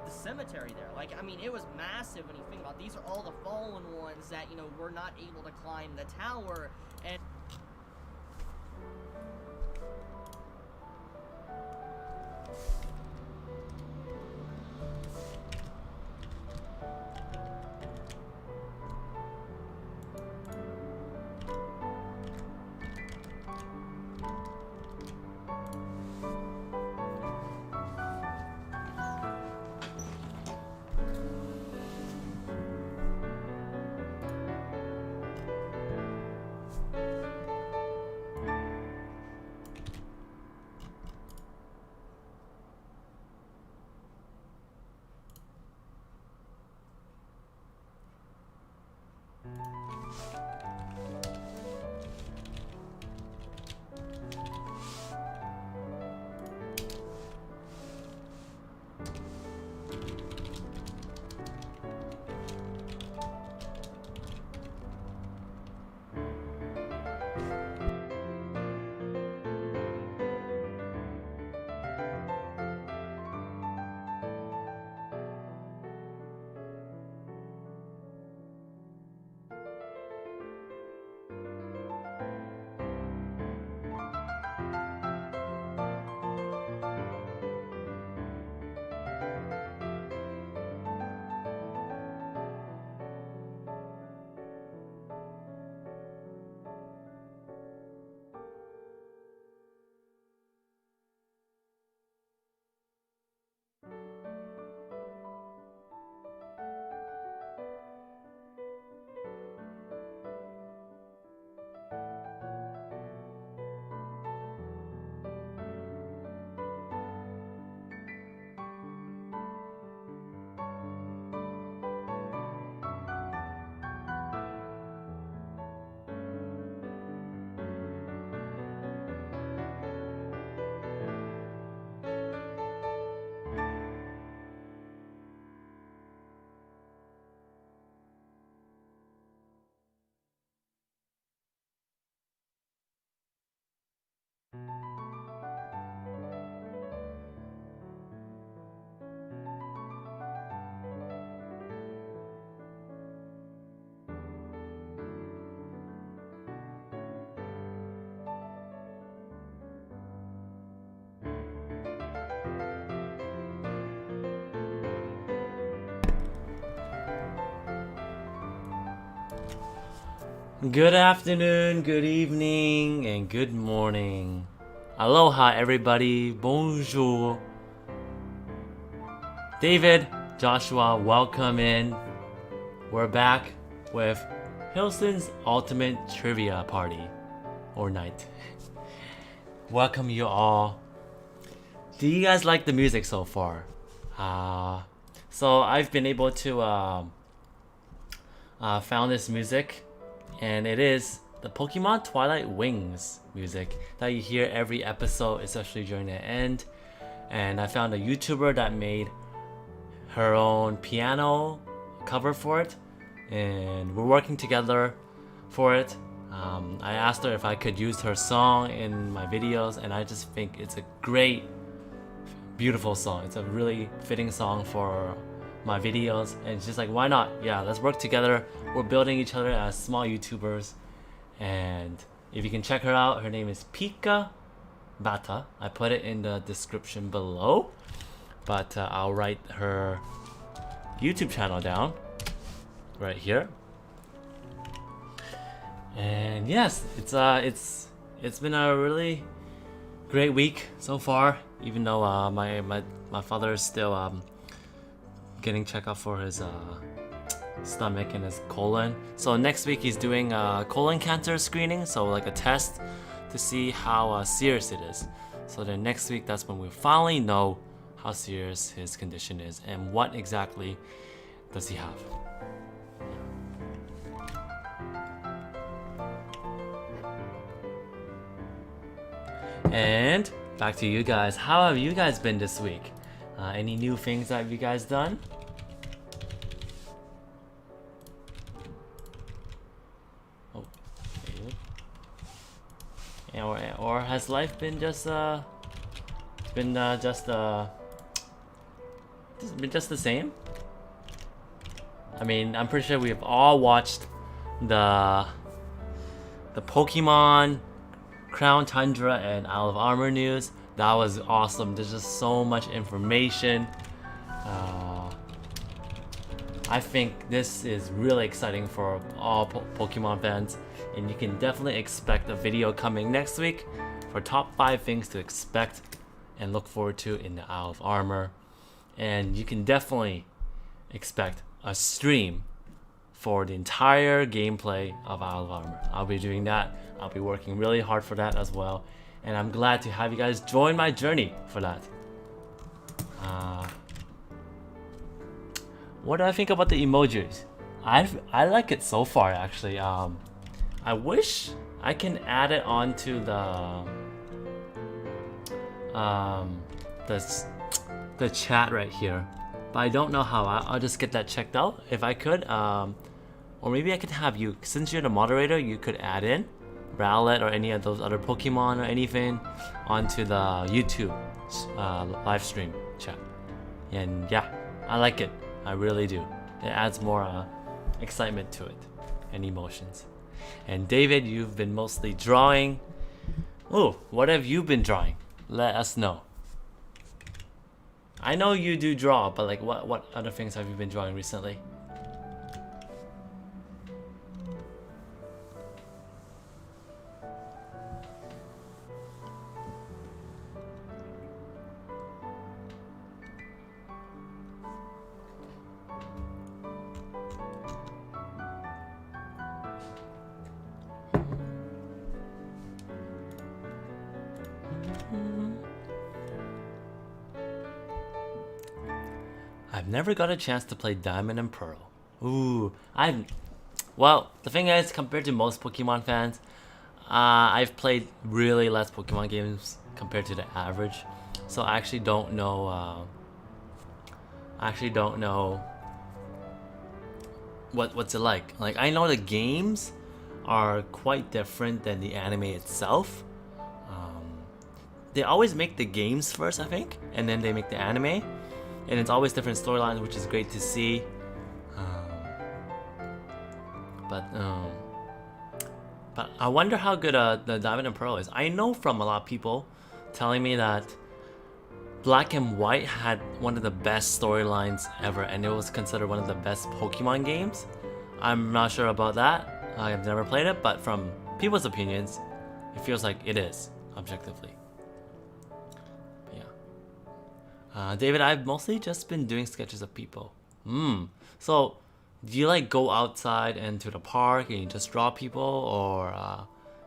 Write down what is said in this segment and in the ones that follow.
the cemetery there. Like, I mean, it was massive when you think about it. These are all the fallen ones that, you know, were not able to climb the tower. And Good afternoon, good evening, and good morning. Aloha, everybody. Bonjour. David, Joshua, welcome in. We're back with Hilson's Ultimate Trivia Party or night. Welcome you all. Do you guys like the music so far? So I've been able to found this music, and it is the Pokemon Twilight Wings music that you hear every episode, especially during the end. And I found a YouTuber that made her own piano cover for it, and we're working together for it. I asked her if I could use her song in my videos, and I just think it's a great, beautiful song. It's a really fitting song for my videos, and it's just like, why not? Yeah, let's work together. We're building each other as small YouTubers, and if you can check her out, her name is Pikabata. I put it in the description below, but I'll write her YouTube channel down right here. And yes, it's been a really great week so far, even though my father is still getting checked out for his stomach and his colon. So next week he's doing a colon cancer screening, so like a test to see how serious it is. So then next week, that's when we finally know how serious his condition is and what exactly does he have. And back to you guys. How have you guys been this week? Any new things that you guys done? Oh, or has life been just been just the same. I mean, I'm pretty sure we've all watched the Pokemon Crown Tundra and Isle of Armor news. That was awesome. There's just so much information. I think this is really exciting for all Pokemon fans, and you can definitely expect a video coming next week for top 5 things to expect and look forward to in the Isle of Armor. And you can definitely expect a stream for the entire gameplay of Isle of Armor. I'll be doing that. I'll be working really hard for that as well, and I'm glad to have you guys join my journey for that. What do I think about the emojis? I like it so far, actually. I wish I can add it onto the chat right here, but I don't know how. I'll just get that checked out if I could. Or maybe I could have you, since you're the moderator, you could add in Rowlet or any of those other Pokemon or anything onto the YouTube live stream chat. And yeah, I like it. I really do. It adds more excitement to it and emotions. And David, you've been mostly drawing. Oh, what have you been drawing? Let us know. I know you do draw, but like what other things have you been drawing recently? I've never got a chance to play Diamond and Pearl. Ooh, well, the thing is, compared to most Pokemon fans, I've played really less Pokemon games compared to the average. So I actually don't know. What's it like. Like, I know the games are quite different than the anime itself. They always make the games first, I think, and then they make the anime, and it's always different storylines, which is great to see. But I wonder how good the Diamond and Pearl is. I know from a lot of people telling me that Black and White had one of the best storylines ever, and it was considered one of the best Pokemon games. I'm not sure about that. I've never played it, but from people's opinions, it feels like it is, objectively. David, I've mostly just been doing sketches of people. So, do you like go outside and to the park and you just draw people, or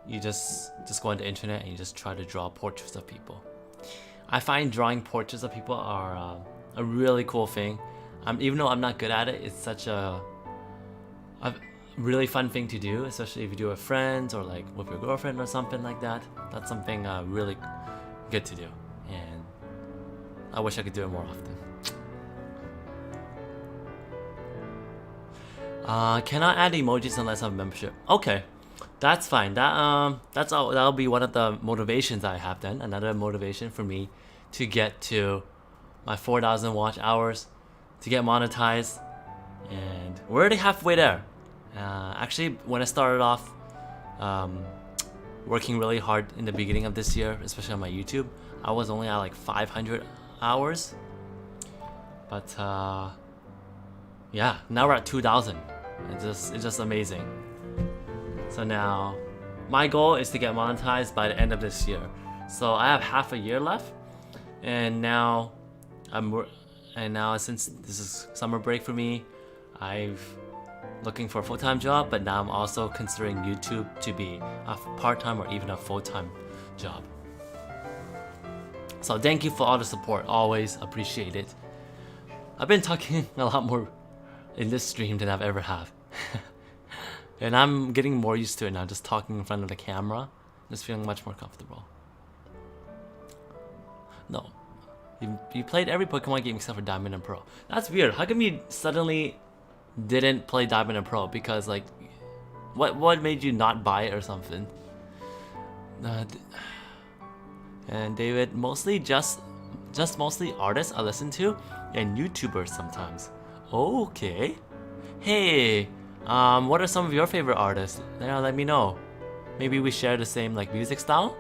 you just go on the internet and you just try to draw portraits of people? I find drawing portraits of people are a really cool thing. Even though I'm not good at it, it's such a really fun thing to do, especially if you do it with friends or like with your girlfriend or something like that. That's something really good to do, and I wish I could do it more often. Can I add emojis unless I have membership? Okay, that's fine. That'll be one of the motivations I have then. Another motivation for me to get to my 4,000 watch hours, to get monetized, and we're already halfway there. Actually, when I started off working really hard in the beginning of this year, especially on my YouTube, I was only at like 500 hours. But yeah, now we're at 2,000. It's just amazing. So now my goal is to get monetized by the end of this year. So I have half a year left, and now since this is summer break for me, I've looking for a full-time job, but now I'm also considering YouTube to be a part-time or even a full-time job. So thank you for all the support, always appreciate it. I've been talking a lot more in this stream than I've ever have. And I'm getting more used to it now, just talking in front of the camera, just feeling much more comfortable. No, you played every Pokemon game except for Diamond and Pearl. That's weird. How come you suddenly didn't play Diamond and Pearl? Because like, what made you not buy it or something? And David, mostly just mostly artists I listen to. and YouTubers sometimes. Okay. Hey, what are some of your favorite artists? Yeah, let me know. Maybe we share the same like music style.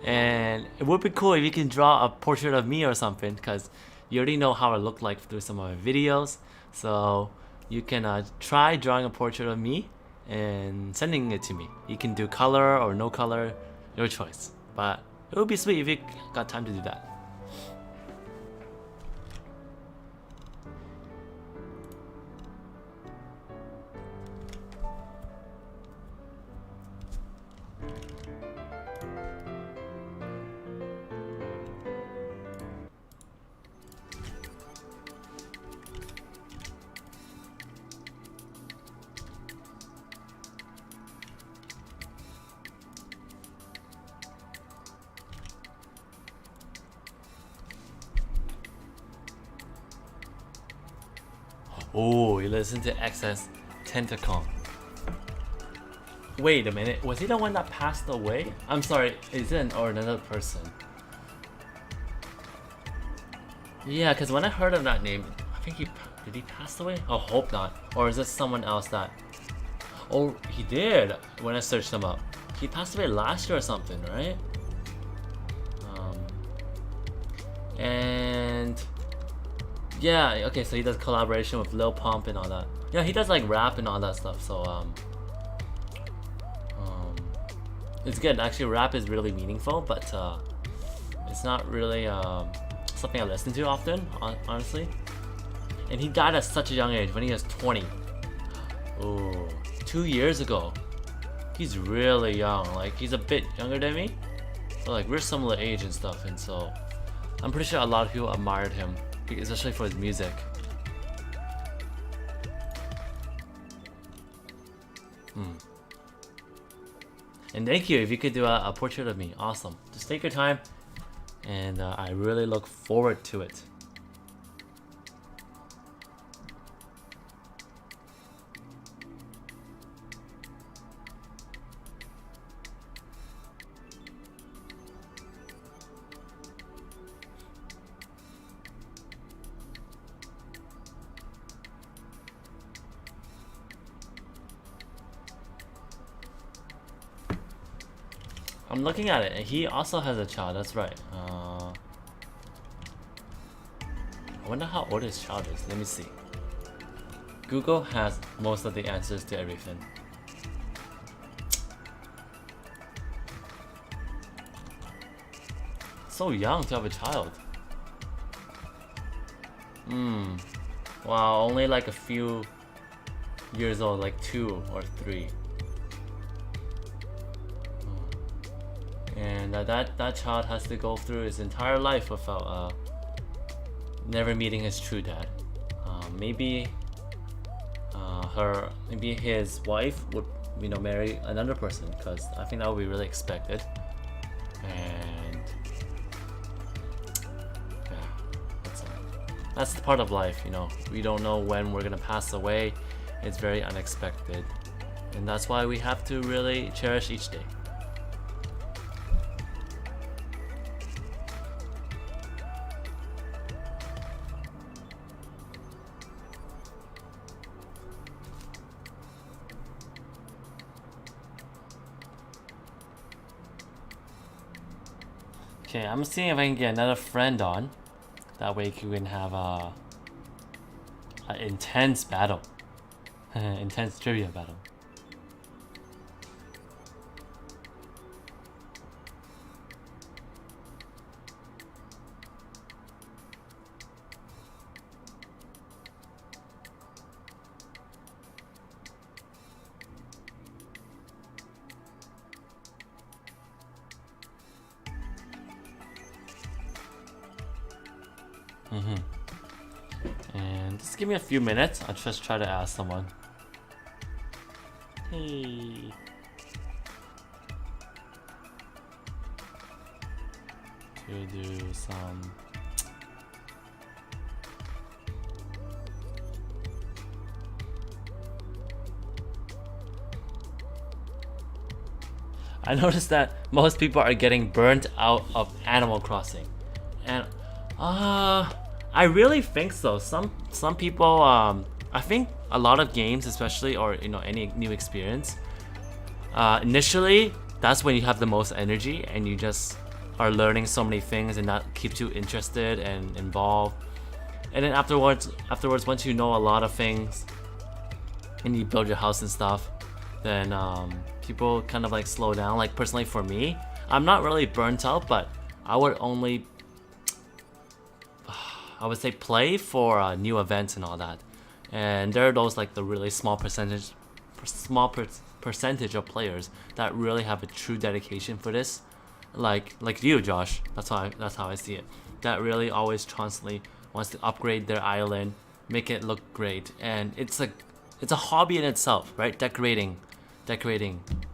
And it would be cool if you can draw a portrait of me or something, because you already know how I look like through some of my videos. So you can try drawing a portrait of me and sending it to me. You can do color or no color, your choice. But it would be sweet if you got time to do that. Oh, you listen to XS Tentacon. Wait a minute, was he the one that passed away? I'm sorry, is it another person? Yeah, because when I heard of that name, I think did he pass away? Oh, hope not. Or is this someone else that... Oh, he did, when I searched him up. He passed away last year or something, right? And... yeah, okay, so he does collaboration with Lil Pump and all that. Yeah, he does like rap and all that stuff, so it's good. Actually, rap is really meaningful, but it's not really something I listen to often, honestly. And he died at such a young age, when he was 20. Oh, 2 years ago. He's really young, like he's a bit younger than me. But like we're similar age and stuff, and so I'm pretty sure a lot of people admired him, especially for his music. And thank you if you could do a portrait of me. Awesome. Just take your time, and I really look forward to it. I'm looking at it, and he also has a child. That's right. I wonder how old his child is. Let me see. Google has most of the answers to everything. So young to have a child. Wow, only like a few years old, like 2 or 3. And that child has to go through his entire life without never meeting his true dad. Maybe his wife would, marry another person, because I think that would be really expected. And yeah, that's the part of life, We don't know when we're gonna pass away. It's very unexpected, and that's why we have to really cherish each day. Okay, I'm seeing if I can get another friend on. That way we can have an intense battle. Intense trivia battle. And just give me a few minutes. I'll just try to ask someone. Hey. To do some. I noticed that most people are getting burnt out of Animal Crossing. And I really think so. Some people, I think a lot of games, especially, or any new experience, initially that's when you have the most energy and you just are learning so many things, and that keeps you interested and involved. And then afterwards, once you know a lot of things and you build your house and stuff, then people kind of like slow down. Like personally for me, I'm not really burnt out, but I would say play for new events and all that. And there are those like the really small percentage of players that really have a true dedication for this, like you, Josh. That's how I see it. That really always constantly wants to upgrade their island, make it look great, and it's a hobby in itself, right? Decorating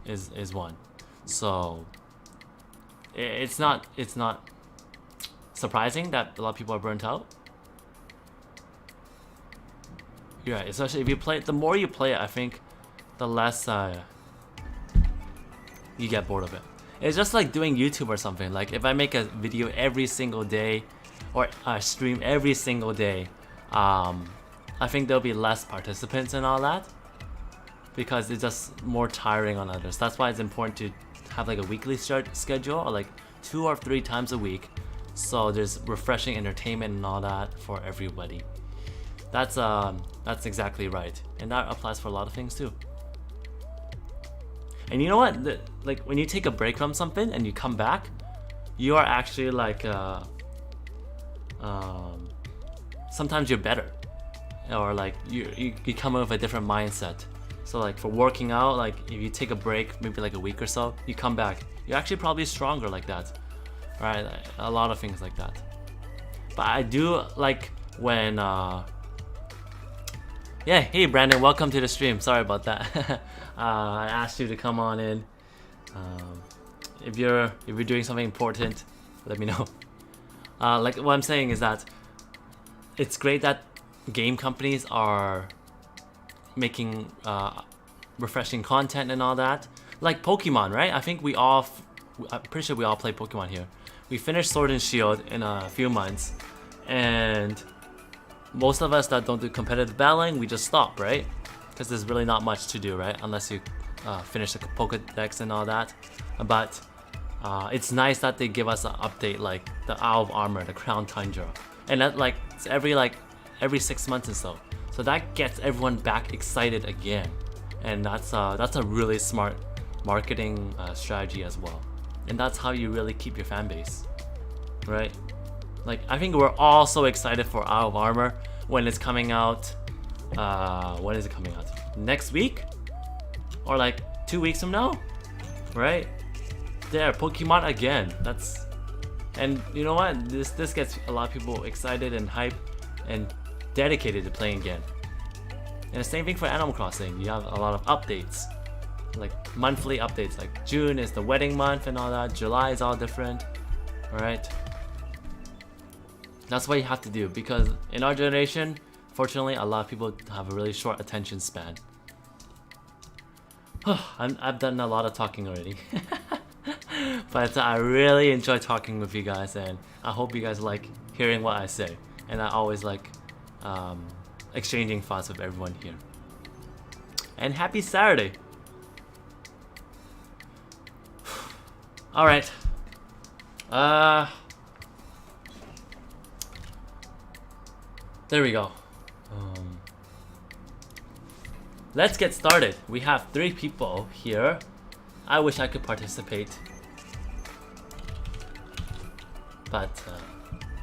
is one. So it's not surprising that a lot of people are burnt out. Yeah, especially if you play. The more you play it, I think, the less you get bored of it. It's just like doing YouTube or something. Like if I make a video every single day, or stream every single day, I think there'll be less participants and all that, because it's just more tiring on others. That's why it's important to have like a weekly schedule, or like 2 or 3 times a week, so there's refreshing entertainment and all that for everybody. That's exactly right, and that applies for a lot of things too. And you know what? Like when you take a break from something and you come back, you are actually like sometimes you're better, or like you come up with a different mindset. So like for working out, like if you take a break, maybe like a week or so, you come back, you're actually probably stronger like that, right? A lot of things like that. But I do like when yeah, hey Brandon, welcome to the stream. Sorry about that. I asked you to come on in. If you're doing something important, let me know. Like what I'm saying is that it's great that game companies are making refreshing content and all that. Like Pokemon, right? I think I'm pretty sure we all play Pokemon here. We finished Sword and Shield in a few months, and most of us that don't do competitive battling, we just stop, right? Because there's really not much to do, right? Unless you finish the Pokedex and all that. But it's nice that they give us an update like the Isle of Armor, the Crown Tundra, and that like it's every 6 months or so. So that gets everyone back excited again, and that's a really smart marketing strategy as well. And that's how you really keep your fan base, right? Like I think we're all so excited for Isle of Armor when it's coming out. When is it coming out? Next week? Or like 2 weeks from now? Right? There, Pokemon again. And you know what? This gets a lot of people excited and hyped and dedicated to playing again. And the same thing for Animal Crossing. You have a lot of updates, like monthly updates. Like June is the wedding month and all that. July is all different. Alright? That's what you have to do, because in our generation, fortunately, a lot of people have a really short attention span. I've done a lot of talking already. But I really enjoy talking with you guys, and I hope you guys like hearing what I say. And I always like exchanging thoughts with everyone here. And happy Saturday! Alright. There we go. Let's get started. We have 3 people here. I wish I could participate, but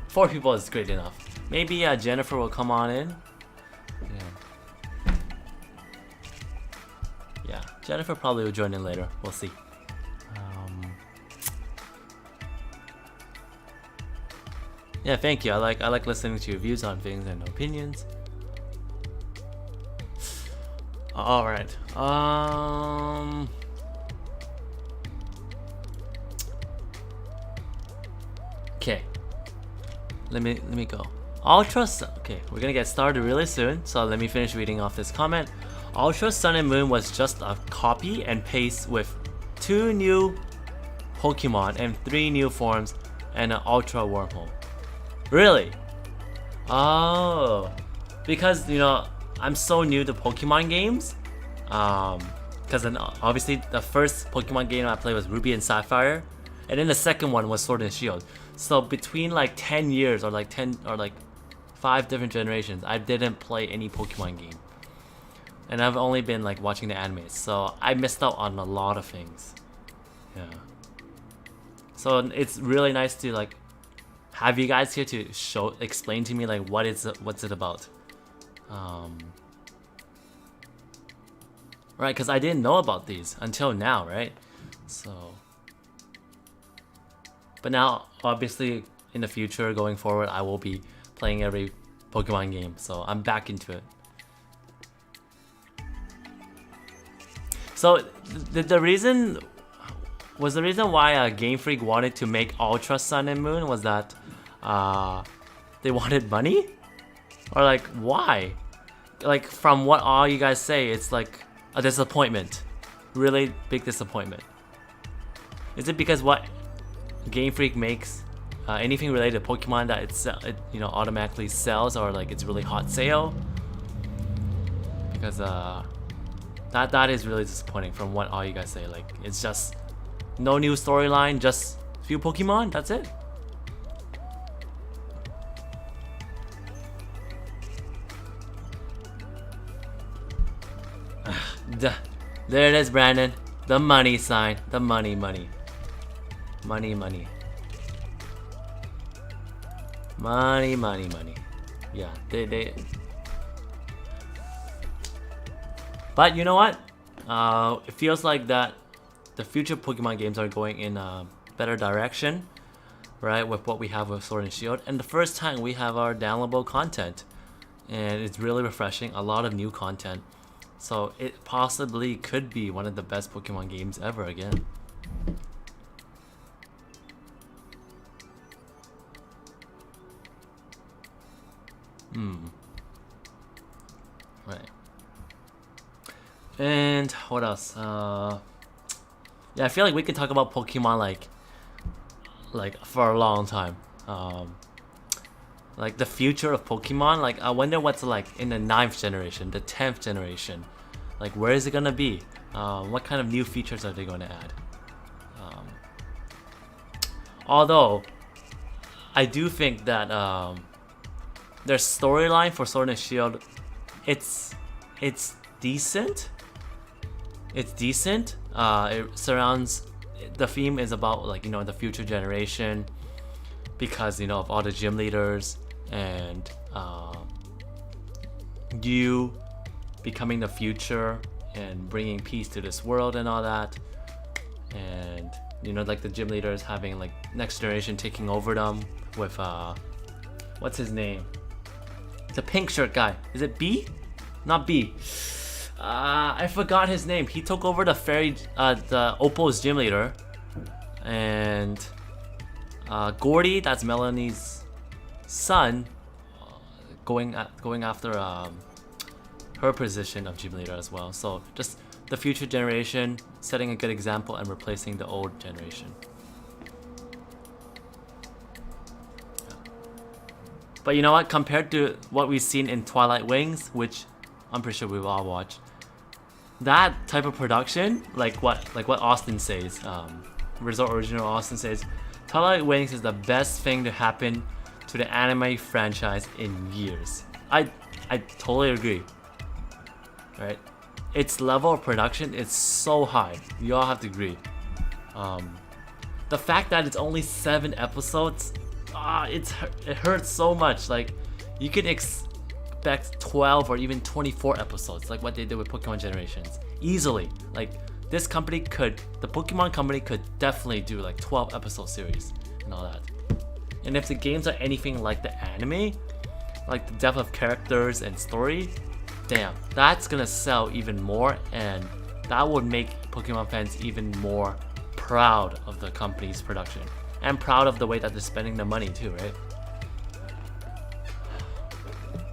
4 people is great enough. Maybe Jennifer will come on in. Yeah, Jennifer probably will join in later. We'll see. Yeah, thank you. I like listening to your views on things and opinions. All right. Okay. Let me go. Ultra Sun. Okay, we're gonna get started really soon. So let me finish reading off this comment. Ultra Sun and Moon was just a copy and paste with 2 new Pokemon and 3 new forms and an Ultra wormhole. Really? Oh, because I'm so new to Pokemon games. Because then obviously the first Pokemon game I played was Ruby and Sapphire, and then the second one was Sword and Shield. So between like 10 years or like 5 different generations, I didn't play any Pokemon game, and I've only been like watching the anime, so I missed out on a lot of things. Yeah. So it's really nice to like have you guys here to explain to me like what's it about. Right, because I didn't know about these until now, right? So, but now obviously in the future going forward, I will be playing every Pokemon game, so I'm back into it. So the reason why Game Freak wanted to make Ultra Sun and Moon was that they wanted money, or like why? Like from what all you guys say, it's like a disappointment, really big disappointment. Is it because what Game Freak makes anything related to Pokemon that it automatically sells, or like it's really hot sale? Because that is really disappointing from what all you guys say. Like it's just no new storyline, just few Pokemon, that's it. There it is, Brandon. The money sign. The money. Money. Yeah, they. But you know what? It feels like that the future Pokemon games are going in a better direction, right? With what we have with Sword and Shield, and the first time we have our downloadable content, and it's really refreshing. A lot of new content. So it possibly could be one of the best Pokemon games ever again. Right. And what else? Yeah, I feel like we could talk about Pokemon like for a long time. Like the future of Pokemon, like I wonder what's like in the 9th generation, the 10th generation. Like where is it gonna be? What kind of new features are they gonna add? Although I do think that their storyline for Sword and Shield, it's decent. It's decent. It surrounds, the theme is about like the future generation, because of all the gym leaders and you becoming the future and bringing peace to this world and all that, and like the gym leaders having like next generation taking over them with what's his name, the pink shirt guy, is it B? Not B. I forgot his name. He took over the the Oppo's gym leader, and Gordy, that's Melanie's son, going after her position of gym leader as well. So just the future generation setting a good example and replacing the old generation. Yeah. But you know what? Compared to what we've seen in Twilight Wings, which I'm pretty sure we've all watched, that type of production, like what Austin says, Resort Original Austin says, Twilight Wings is the best thing to happen to the anime franchise in years. I totally agree. Right? Its level of production is so high. You all have to agree. The fact that it's only 7 episodes, it hurts so much. Like you could expect 12 or even 24 episodes, like what they did with Pokemon Generations, easily. Like the Pokemon company could definitely do like 12 episode series and all that. And if the games are anything like the anime, like the depth of characters and story, damn, that's gonna sell even more, and that would make Pokemon fans even more proud of the company's production and proud of the way that they're spending the money too, right?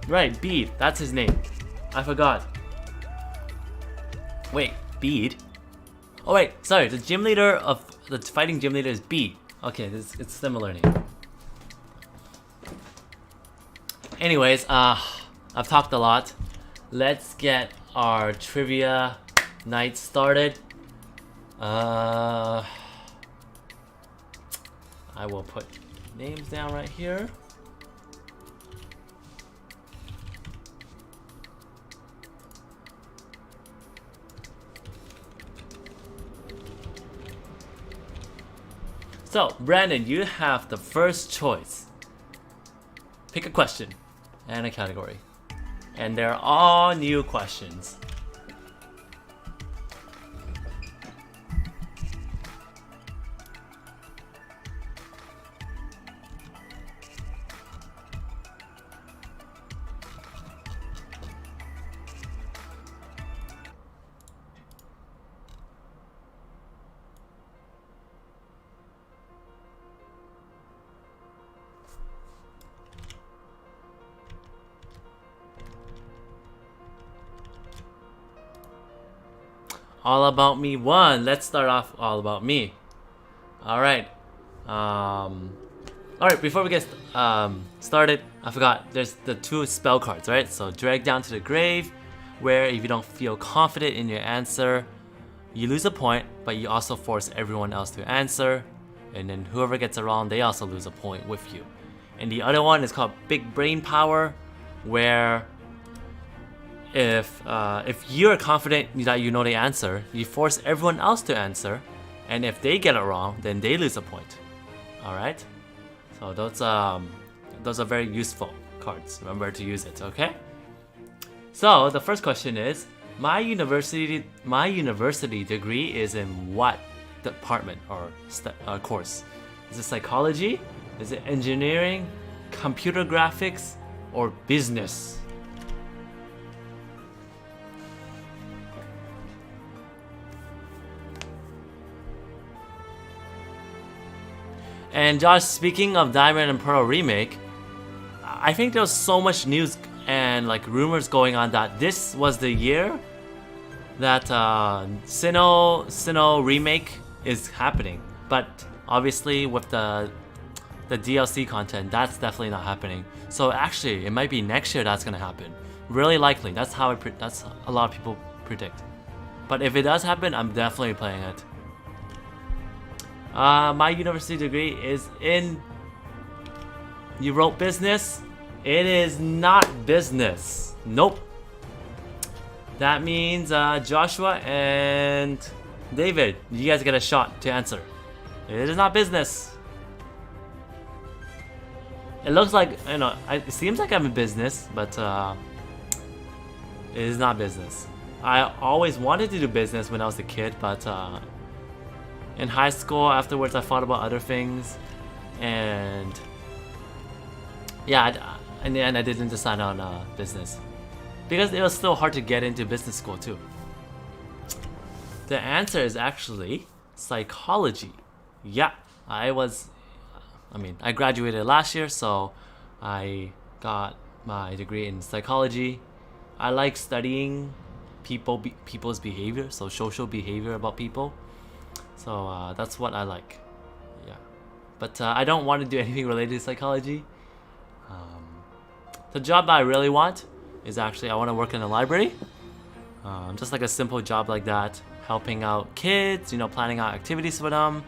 Right, Bede, that's his name. I forgot. Wait, Bede? Oh wait, sorry, the fighting gym leader is Bede. Okay, it's similar name. Anyways, I've talked a lot. Let's get our trivia night started. I will put names down right here. So, Brandon, you have the first choice. Pick a question and a category. And they're all new questions. All About Me 1. Let's start off All About Me. Alright. Alright, before we get started, I forgot. There's the 2 spell cards, right? So Drag Down to the Grave, where if you don't feel confident in your answer, you lose a point, but you also force everyone else to answer. And then whoever gets it wrong, they also lose a point with you. And the other one is called Big Brain Power, where if you're confident that you know the answer, you force everyone else to answer, and if they get it wrong, then they lose a point. All right. So those are very useful cards. Remember to use it. Okay. So the first question is, my university degree is in what department or course? Is it psychology? Is it engineering, computer graphics, or business? And Josh, speaking of Diamond and Pearl remake, I think there was so much news and like rumors going on that this was the year that Sinnoh remake is happening. But obviously with the DLC content, that's definitely not happening. So actually, it might be next year that's gonna happen. Really likely. That's how that's a lot of people predict. But if it does happen, I'm definitely playing it. My university degree is in... You wrote business? It is not business. Nope. That means Joshua and David, you guys get a shot to answer. It is not business. It looks like, you know, it seems like I'm in business, but it is not business. I always wanted to do business when I was a kid, but in high school, afterwards, I thought about other things, and yeah, in the end, I didn't decide on business because it was still hard to get into business school too. The answer is actually psychology. Yeah, I graduated last year, so I got my degree in psychology. I like studying people's behavior, so social behavior about people. So that's what I like. Yeah, but I don't want to do anything related to psychology. The job that I really want is actually I want to work in a library. Just like a simple job like that, helping out kids, you know, planning out activities for them,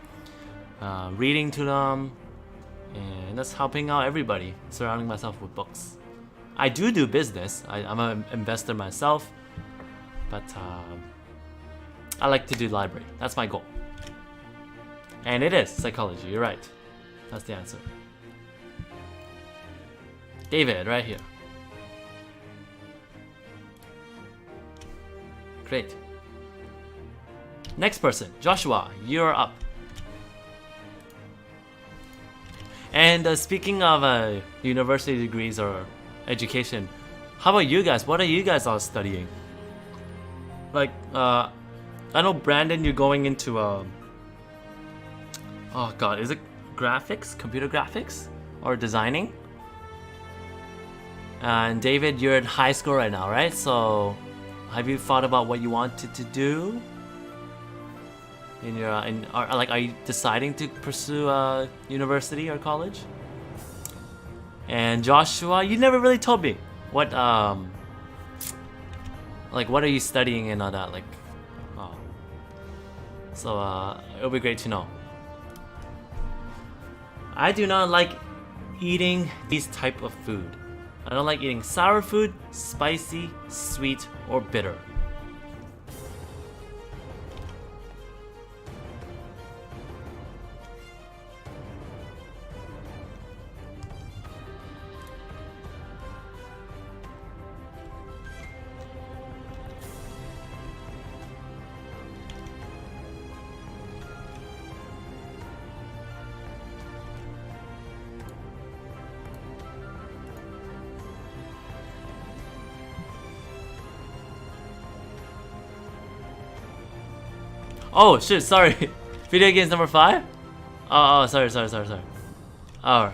reading to them, and just helping out everybody, surrounding myself with books. I do business. I'm an investor myself, but I like to do library. That's my goal. And it is psychology. You're right. That's the answer. David, right here. Great. Next person, Joshua, you're up. And speaking of university degrees or education, how about you guys? What are you guys all studying? Like, I know Brandon, you're going into oh god, is it graphics, computer graphics, or designing? And David, you're in high school right now, right? So, have you thought about what you wanted to do? Are you deciding to pursue university or college? And Joshua, you never really told me what like what are you studying and all that, like. Oh. So it'll be great to know. I do not like eating these type of food. I don't like eating sour food, spicy, sweet, or bitter. Oh shit, sorry. Video games number 5? Oh, sorry. Oh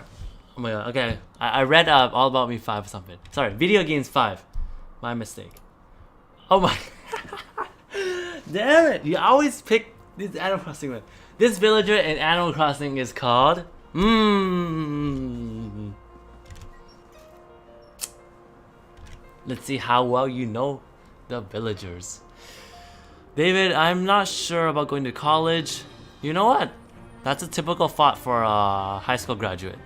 my god, okay. I read All About Me 5 or something. Sorry, video games 5. My mistake. Oh my. Damn it, you always pick this Animal Crossing one. This villager in Animal Crossing is called... Let's see how well you know the villagers. David, I'm not sure about going to college. You know what? That's a typical thought for a high school graduate.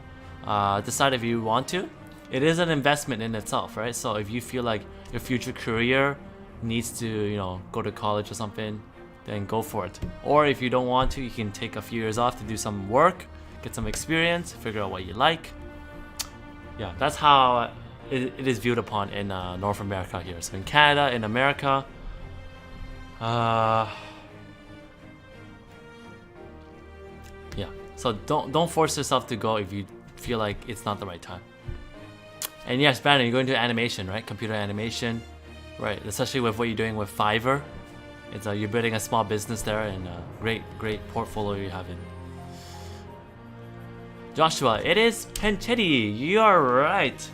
Decide if you want to. It is an investment in itself, right? So if you feel like your future career needs to, you know, go to college or something, then go for it. Or if you don't want to, you can take a few years off to do some work, get some experience, figure out what you like. Yeah, that's how it is viewed upon in North America here. So in Canada, in America, yeah. So don't force yourself to go if you feel like it's not the right time. And yes, Brandon, you're going to animation, right? Computer animation, right? Especially with what you're doing with Fiverr. It's you're building a small business there, and great portfolio you have in. Joshua, it is Penchetti. You are right.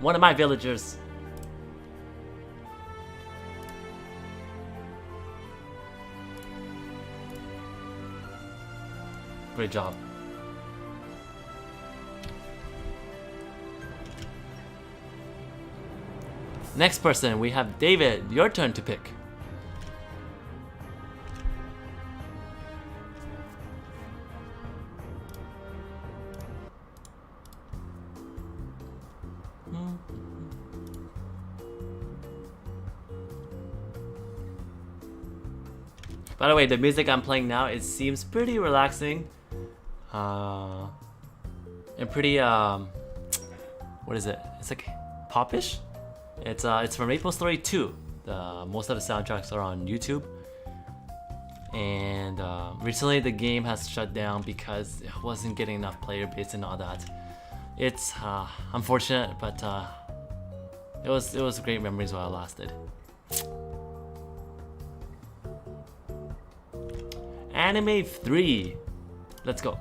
One of my villagers. Great job. Next person, we have David. Your turn to pick. By the way, the music I'm playing now, it seems pretty relaxing. And pretty what is it? It's like popish. It's from Maple Story 2. Most of the soundtracks are on YouTube. And recently the game has shut down because it wasn't getting enough player base and all that. It's unfortunate, but it was great memories while it lasted. Anime 3. Let's go.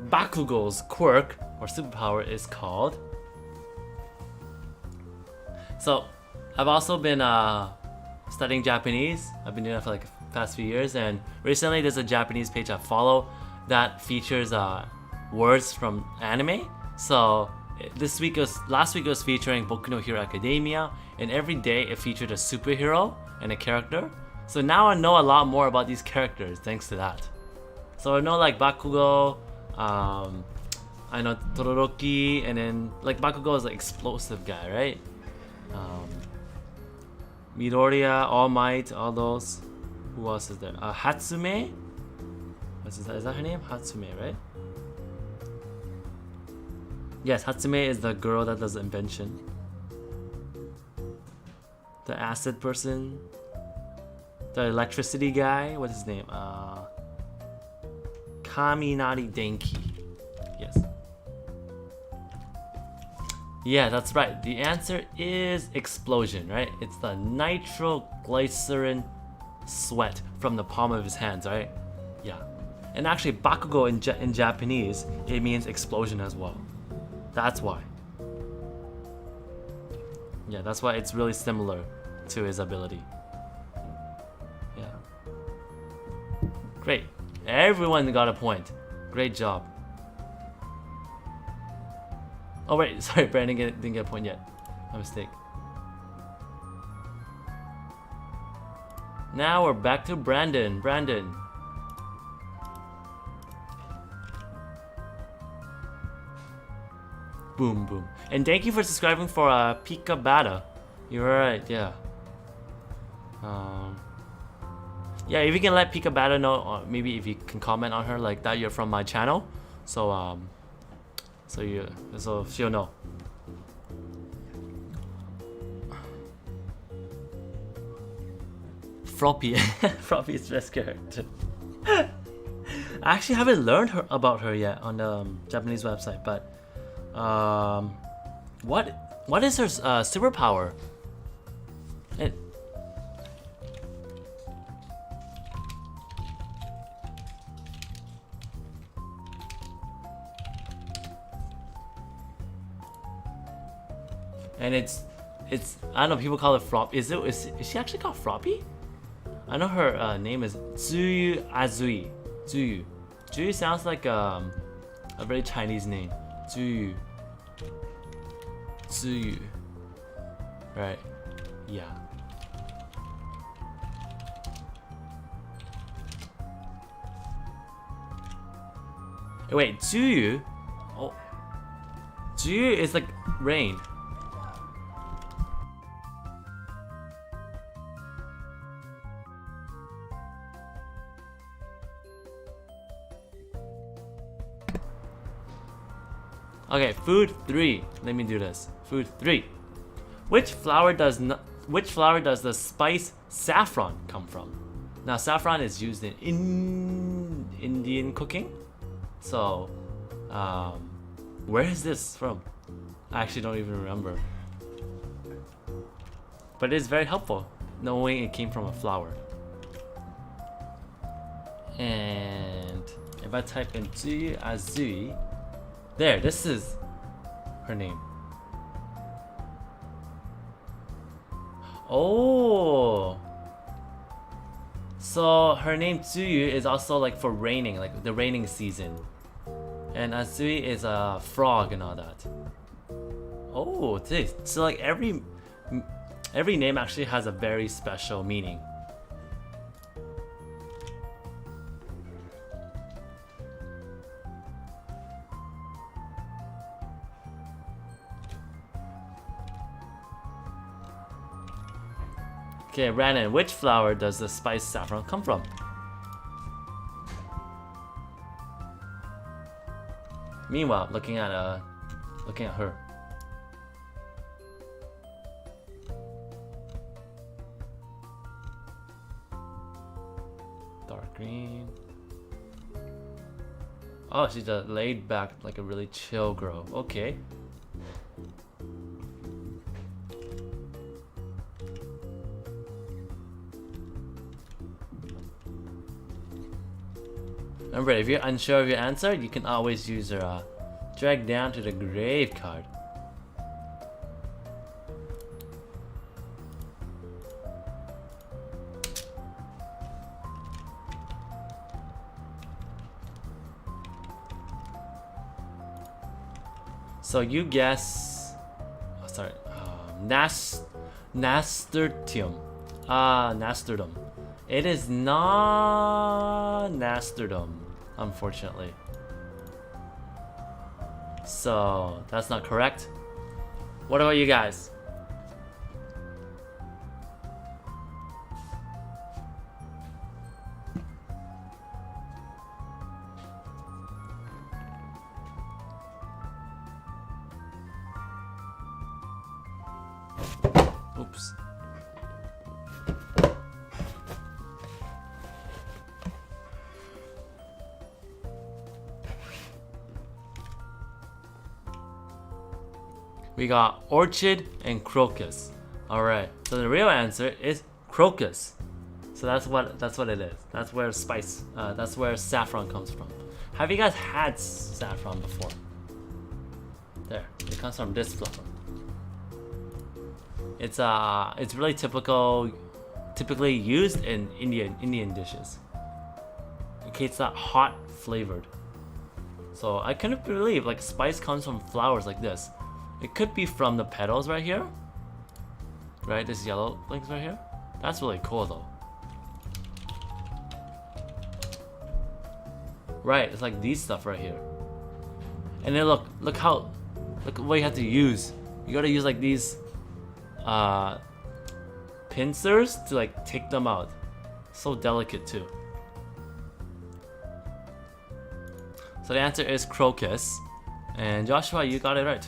Bakugo's quirk or superpower is called. So, I've also been studying Japanese. I've been doing that for like the past few years, and recently there's a Japanese page I follow that features words from anime. So last week it was featuring Boku no Hero Academia, and every day it featured a superhero and a character. So now I know a lot more about these characters thanks to that. So I know like Bakugo, I know Todoroki, and then like Bakugo is the explosive guy, right? Midoriya, All Might, all those. Who else is there? Hatsume? Is that her name? Hatsume, right? Yes, Hatsume is the girl that does the invention. The acid person. The electricity guy. What's his name? Kaminari Denki. Yes. Yeah, that's right. The answer is explosion, right? It's the nitroglycerin sweat from the palm of his hands, right? Yeah. And actually, Bakugo in Japanese, it means explosion as well. That's why. Yeah, that's why it's really similar to his ability. Yeah. Great. Everyone got a point. Great job. Oh wait, sorry, Brandon didn't get a point yet. My mistake. Now we're back to Brandon. Brandon. Boom, boom. And thank you for subscribing for Pikabata. You're right, yeah. Yeah, if you can let Pikabata know, or maybe if you can comment on her like that, you're from my channel. So so she'll know. Floppy. Floppy is best character. I actually haven't learned about her yet on the Japanese website, but what is her superpower? And it's I don't know, people call it Flop. Is she actually called Floppy? I know her name is Tsuyu Azui. Tsuyu sounds like a very Chinese name. Tsuyu. Right. Yeah. Wait, Tsuyu? Oh. Tsuyu is like rain. Okay, food 3. Let me do this. Food 3. Which flower does the spice saffron come from? Now, saffron is used in Indian cooking. So, where is this from? I actually don't even remember. But it is very helpful knowing it came from a flower. And if I type in Tsuyu Azui, there, this is her name. Oh, so her name Tsuyu is also like for raining, like the raining season, and Azui is a frog and all that. Oh, so like every name actually has a very special meaning. Okay, Brandon, which flower does the spice saffron come from? Meanwhile, looking at her. Dark green. Oh, she's a laid back, like a really chill girl. Okay. Remember, if you're unsure of your answer, you can always use your drag down to the grave card. So you guess, oh, sorry, nasturtium. Nasturtium. It is not nasturtium, unfortunately. So that's not correct. What about you guys? Oops. We got orchid and crocus. All right. So the real answer is crocus. So that's what it is. That's where spice. That's where saffron comes from. Have you guys had saffron before? There. It comes from this flower. It's really typically used in Indian dishes. In case it's not hot flavored. So I couldn't believe like spice comes from flowers like this. It could be from the petals right here. Right, this yellow things right here. That's really cool though. Right, it's like these stuff right here. And then look what you have to use. You gotta use like these pincers to like take them out. So delicate too. So the answer is crocus. And Joshua, you got it right.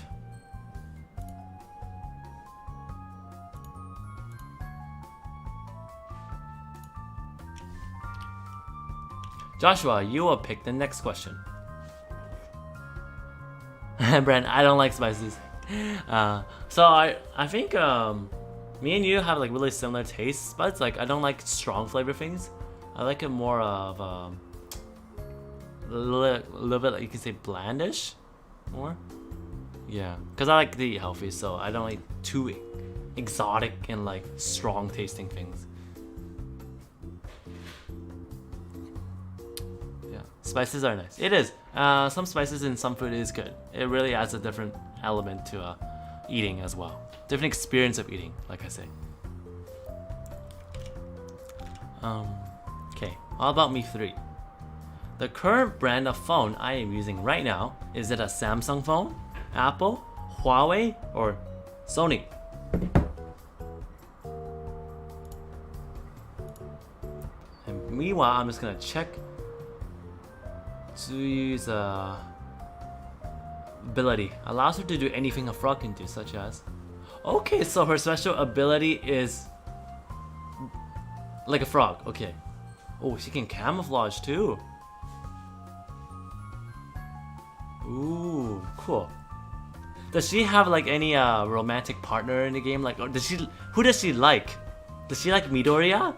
Joshua, you will pick the next question. Brent, I don't like spices. So I think me and you have like really similar tastes, but like I don't like strong flavor things. I like it more of a little bit, like you can say blandish, more. Yeah, because I like to eat healthy, so I don't like too exotic and like strong tasting things. Spices are nice. It is. Some spices in some food is good. It really adds a different element to eating as well. Different experience of eating, like I say. Okay, all about me 3. The current brand of phone I am using right now, is it a Samsung phone, Apple, Huawei, or Sony? And meanwhile, I'm just gonna check Tsuyu's ability. Allows her to do anything a frog can do, such as... Okay, so her special ability is like a frog. Okay. Oh, she can camouflage too. Ooh, cool. Does she have like any romantic partner in the game? Like, or who does she like? Does she like Midoriya?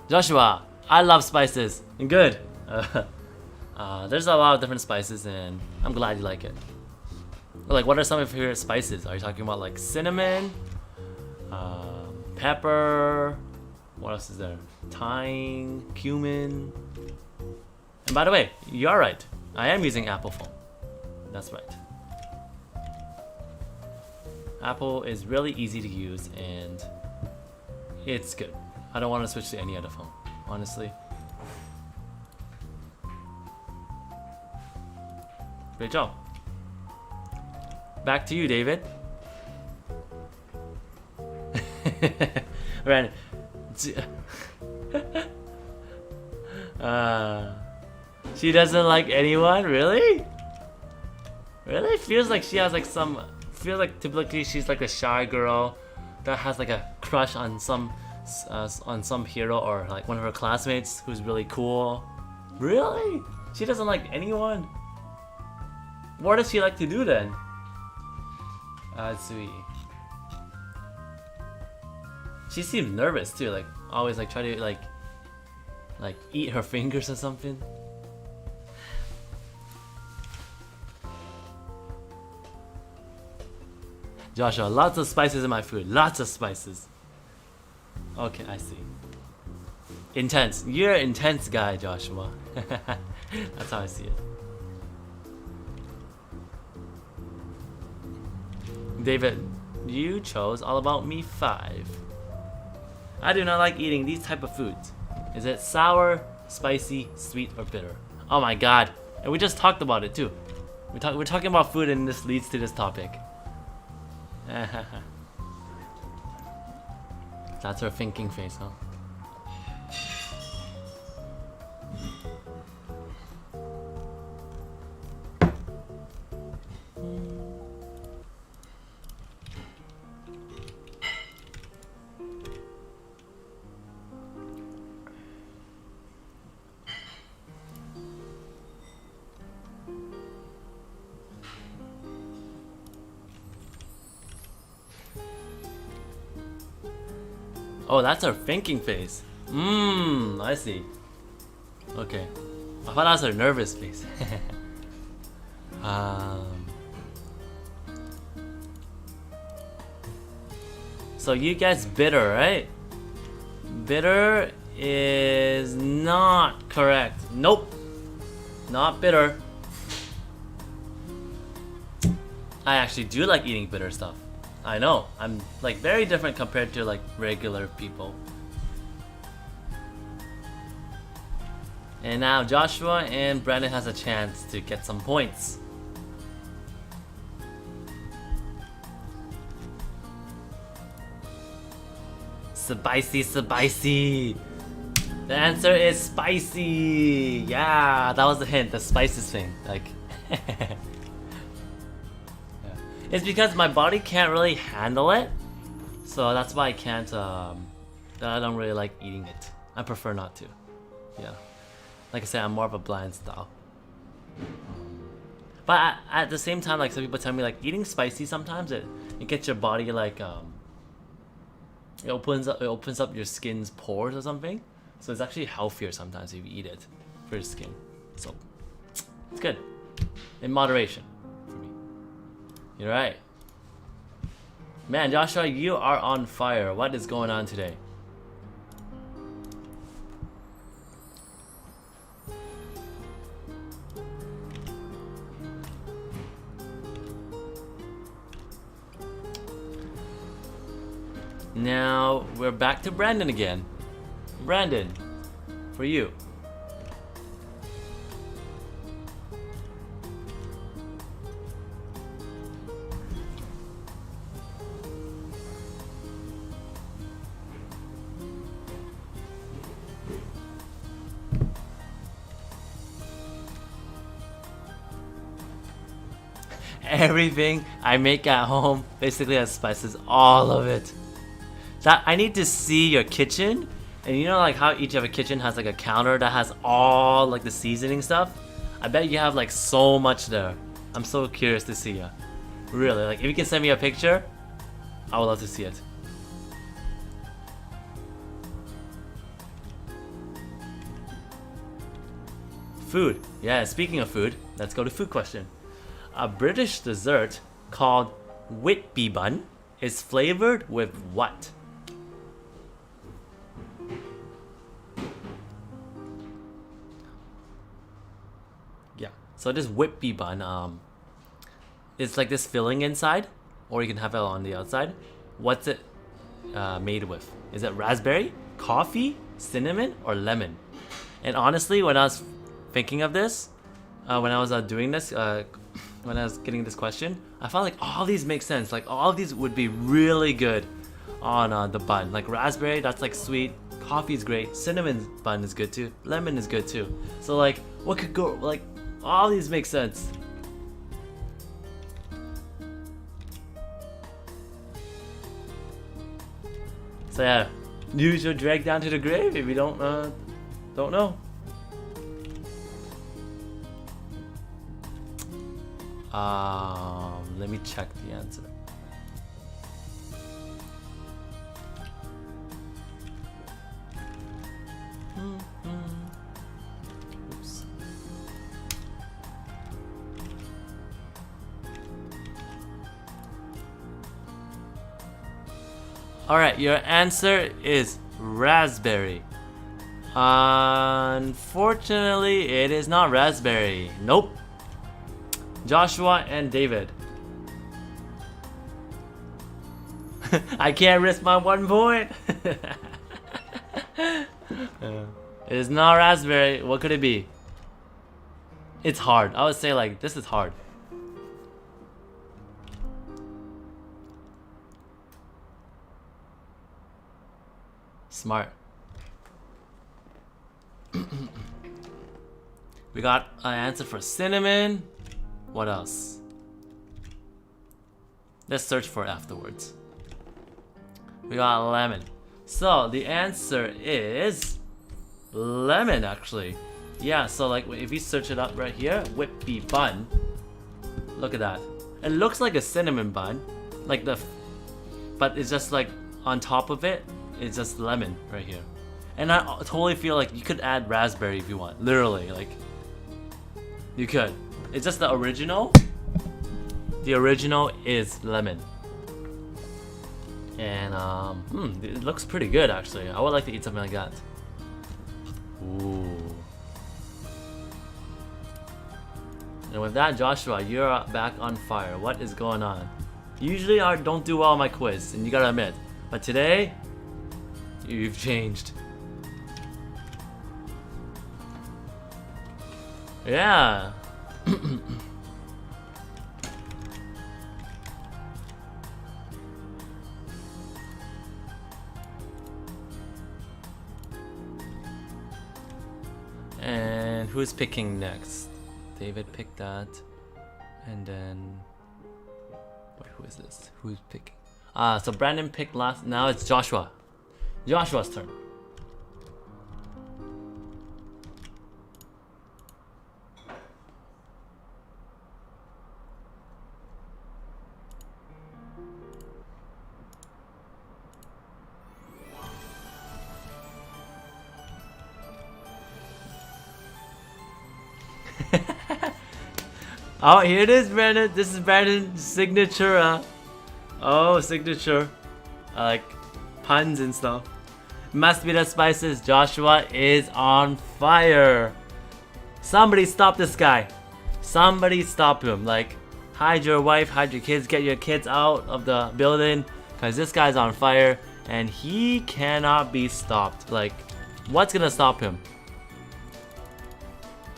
Joshua, I love spices. Good. There's a lot of different spices, and I'm glad you like it. Like, what are some of your favorite spices? Are you talking about like cinnamon, pepper? What else is there? Thyme, cumin. And by the way, you are right. I am using Apple phone. That's right. Apple is really easy to use, and it's good. I don't want to switch to any other phone, honestly. Great job. Back to you, David. Right. She doesn't like anyone, really? Really? Feels like she has like some. Feels like typically she's like a shy girl that has like a crush on some hero or like one of her classmates who's really cool. Really? She doesn't like anyone? What does she like to do then? Sweet. She seems nervous too, like always like try to like eat her fingers or something. Joshua, lots of spices in my food. Lots of spices. Okay, I see. Intense. You're an intense guy, Joshua. That's how I see it. David, you chose All About Me 5. I do not like eating these type of foods. Is it sour, spicy, sweet, or bitter? Oh my god. And we just talked about it too. We're talking about food and this leads to this topic. That's her thinking face, huh? Oh, that's her thinking face. I see. Okay. I thought that was her nervous face. So you guys bitter, right? Bitter is not correct. Nope. Not bitter. I actually do like eating bitter stuff. I know. I'm like very different compared to like regular people. And now Joshua and Brandon has a chance to get some points. Spicy, spicy. The answer is spicy. Yeah, that was the hint. The spices thing. Like, yeah. It's because my body can't really handle it, so that's why I can't. I don't really like eating it. I prefer not to. Yeah. Like I said, I'm more of a bland style. But at the same time, like some people tell me, like eating spicy sometimes it gets your body like it opens up your skin's pores or something. So it's actually healthier sometimes if you eat it for your skin. So it's good in moderation for me. You're right. Man, Joshua, you are on fire. What is going on today? Now we're back to Brandon again. Brandon, for you. Everything I make at home basically has spices, all of it. That I need to see your kitchen, and you know like how each of a kitchen has like a counter that has all like the seasoning stuff. I bet you have like so much there. I'm so curious to see ya. Really, like if you can send me a picture, I would love to see it. Food. Yeah, speaking of food, let's go to food question. A British dessert called Whitby bun is flavored with what? Yeah, so this Whitby bun, it's like this filling inside, or you can have it on the outside. What's it made with? Is it raspberry, coffee, cinnamon, or lemon? And honestly, when I was thinking of this, when I was doing this, when I was getting this question, I felt like all these make sense. Like all of these would be really good on the bun. Like raspberry, that's like sweet. Coffee is great. Cinnamon bun is good too. Lemon is good too. So like, what could go? Like all these make sense. So yeah, use your drag down to the grave if you don't know. Let me check the answer. Oops. Alright, your answer is raspberry. Unfortunately, it is not raspberry. Nope. Joshua and David. I can't risk my 1 point. It is not raspberry. What could it be? It's hard. I would say like this is hard. Smart. We got an answer for cinnamon. What else? Let's search for it afterwards. We got lemon. So the answer is lemon actually. Yeah, so like if you search it up right here, Whitby bun. Look at that. It looks like a cinnamon bun. Like but it's just like on top of it, it's just lemon right here. And I totally feel like you could add raspberry if you want. Literally, like you could. It's just the original. The original is lemon. And it looks pretty good actually. I would like to eat something like that. Ooh. And with that, Joshua, you're back on fire. What is going on? Usually I don't do well on my quiz, and you gotta admit. But today, you've changed. Yeah. And who's picking next? David picked that. And then... Wait, who is this? Who's picking? So Brandon picked last. Now it's Joshua. Joshua's turn. Oh, here it is, Brandon. This is Brandon's signature. Signature. Like puns and stuff. Must be the spices. Joshua is on fire. Somebody stop this guy. Somebody stop him. Like, hide your wife, hide your kids, get your kids out of the building. Because this guy's on fire and he cannot be stopped. Like, what's gonna stop him?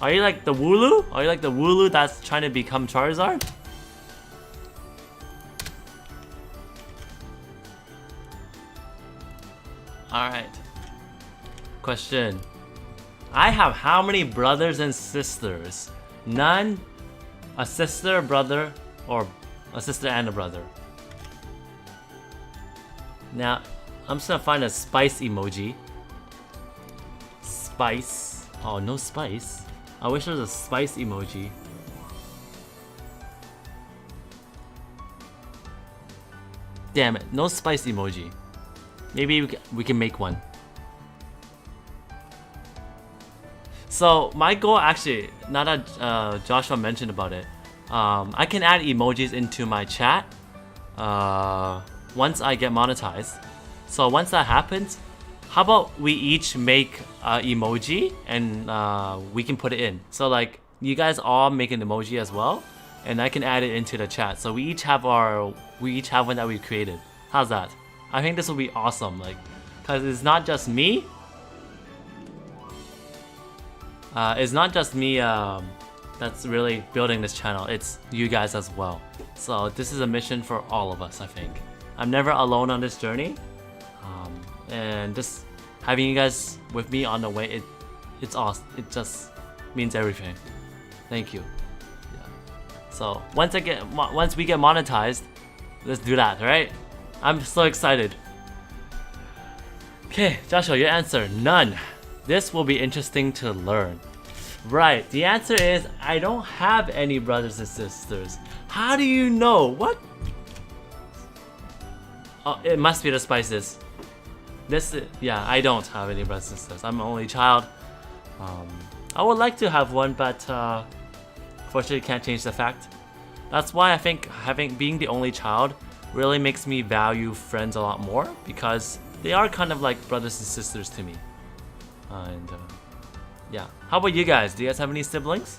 Are you like the Wooloo? Are you like the Wooloo that's trying to become Charizard? Alright. Question. I have how many brothers and sisters? None, a sister, brother, or a sister and a brother. Now, I'm just gonna find a spice emoji. Spice. Oh, no spice. I wish there was a spice emoji. Damn it, no spice emoji. Maybe we can make one. So my goal, actually, now that Joshua mentioned about it, I can add emojis into my chat once I get monetized. So once that happens, how about we each make an emoji and we can put it in. So like you guys all make an emoji as well, and I can add it into the chat. So we each have one that we created. How's that? I think this will be awesome. Like, cause it's not just me. It's not just me that's really building this channel. It's you guys as well. So this is a mission for all of us. I think I'm never alone on this journey. And just having you guys with me on the way, it's awesome. It just means everything. Thank you. Yeah. So once we get monetized, let's do that, right? I'm so excited. Okay, Joshua, your answer, none. This will be interesting to learn. Right, the answer is I don't have any brothers and sisters. How do you know? What? Oh, it must be the spices. Yeah, I don't have any brothers and sisters. I'm an only child. I would like to have one, but fortunately can't change the fact. That's why I think being the only child really makes me value friends a lot more, because they are kind of like brothers and sisters to me. Yeah. How about you guys? Do you guys have any siblings?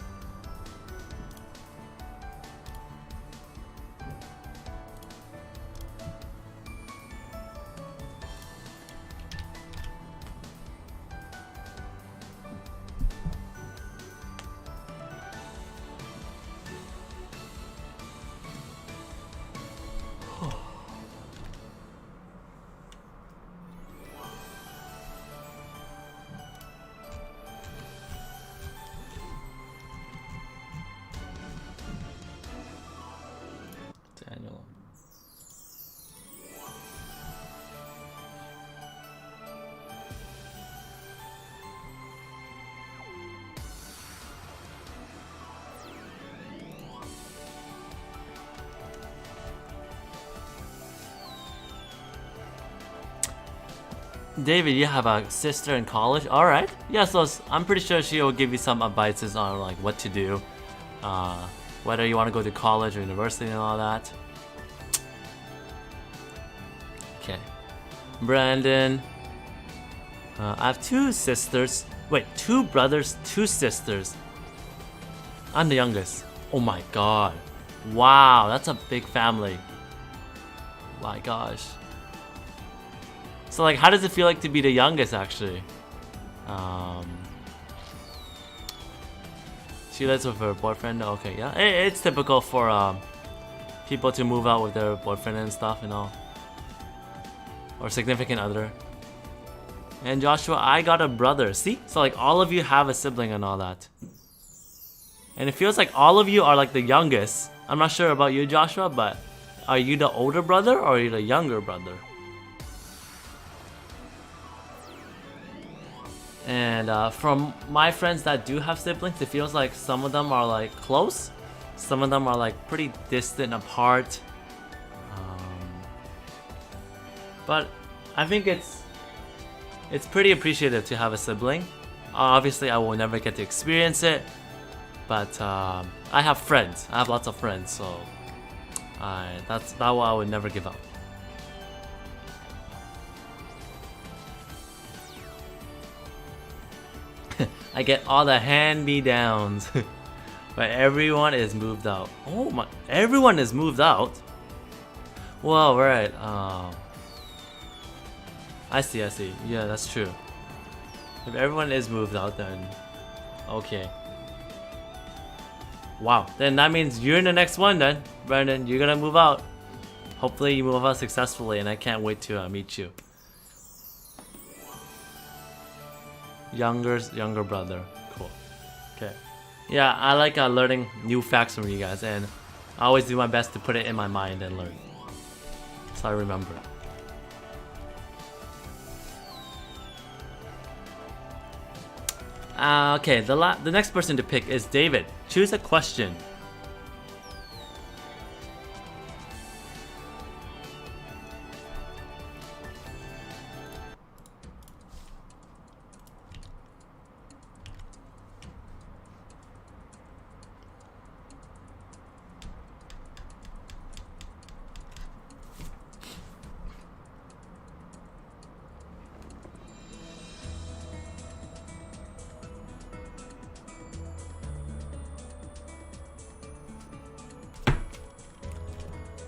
Daniel. David, you have a sister in college? Alright. Yeah, so I'm pretty sure she will give you some advices on like what to do. Whether you want to go to college or university and all that. Okay. Brandon. I have 2 sisters. Wait, 2 brothers, 2 sisters. I'm the youngest. Oh my god. Wow, that's a big family. My gosh. So like, how does it feel like to be the youngest actually? She lives with her boyfriend. Okay, yeah. It's typical for people to move out with their boyfriend and stuff, you know. Or significant other. And Joshua, I got a brother. See? So like all of you have a sibling and all that. And it feels like all of you are like the youngest. I'm not sure about you, Joshua, but are you the older brother or are you the younger brother? And from my friends that do have siblings, it feels like some of them are like close. Some of them are like pretty distant apart. But I think it's pretty appreciative to have a sibling. Obviously, I will never get to experience it, but I have friends. I have lots of friends, so that's what I would never give up. I get all the hand-me-downs, but everyone is moved out. Oh my! Everyone is moved out. Well, right. I see. Yeah, that's true. If everyone is moved out, then okay. Wow, then that means you're in the next one then, Brandon. You're gonna move out. Hopefully you move out successfully, and I can't wait to meet you. Younger brother. Cool. Okay. Yeah, I like learning new facts from you guys, and I always do my best to put it in my mind and learn, so I remember. Okay, the next person to pick is David. Choose a question.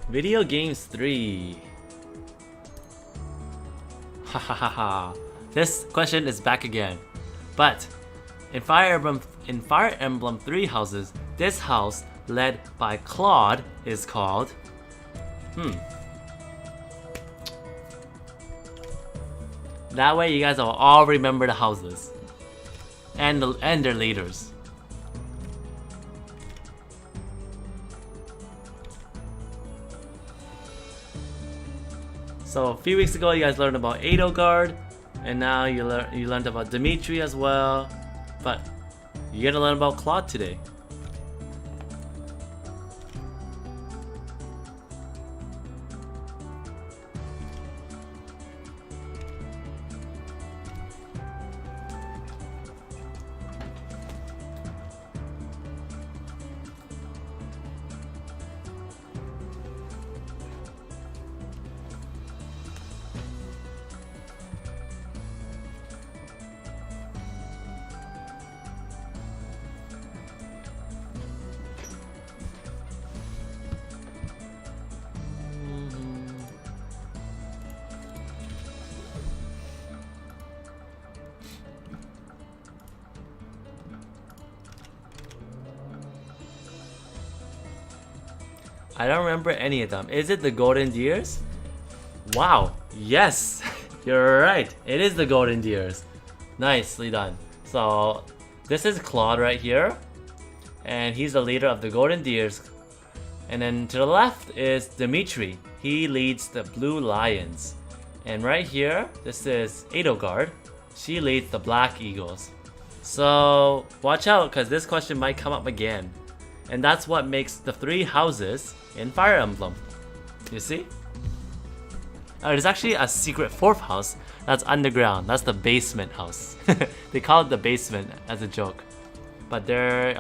Video games 3. Ha. This question is back again. But in Fire Emblem 3 houses, this house led by Claude is called That way you guys will all remember the houses and their leaders. So a few weeks ago, you guys learned about Edelgard, and now you learned about Dimitri as well. But you're gonna learn about Claude today. I don't remember any of them. Is it the Golden Deers? Wow, yes, you're right. It is the Golden Deers. Nicely done. So this is Claude right here, and he's the leader of the Golden Deers. And then to the left is Dimitri. He leads the Blue Lions. And right here, this is Edelgard. She leads the Black Eagles. So watch out, because this question might come up again. And that's what makes the 3 houses in Fire Emblem. You see? There's actually a secret 4th house that's underground. That's the basement house. They call it the basement as a joke. But they're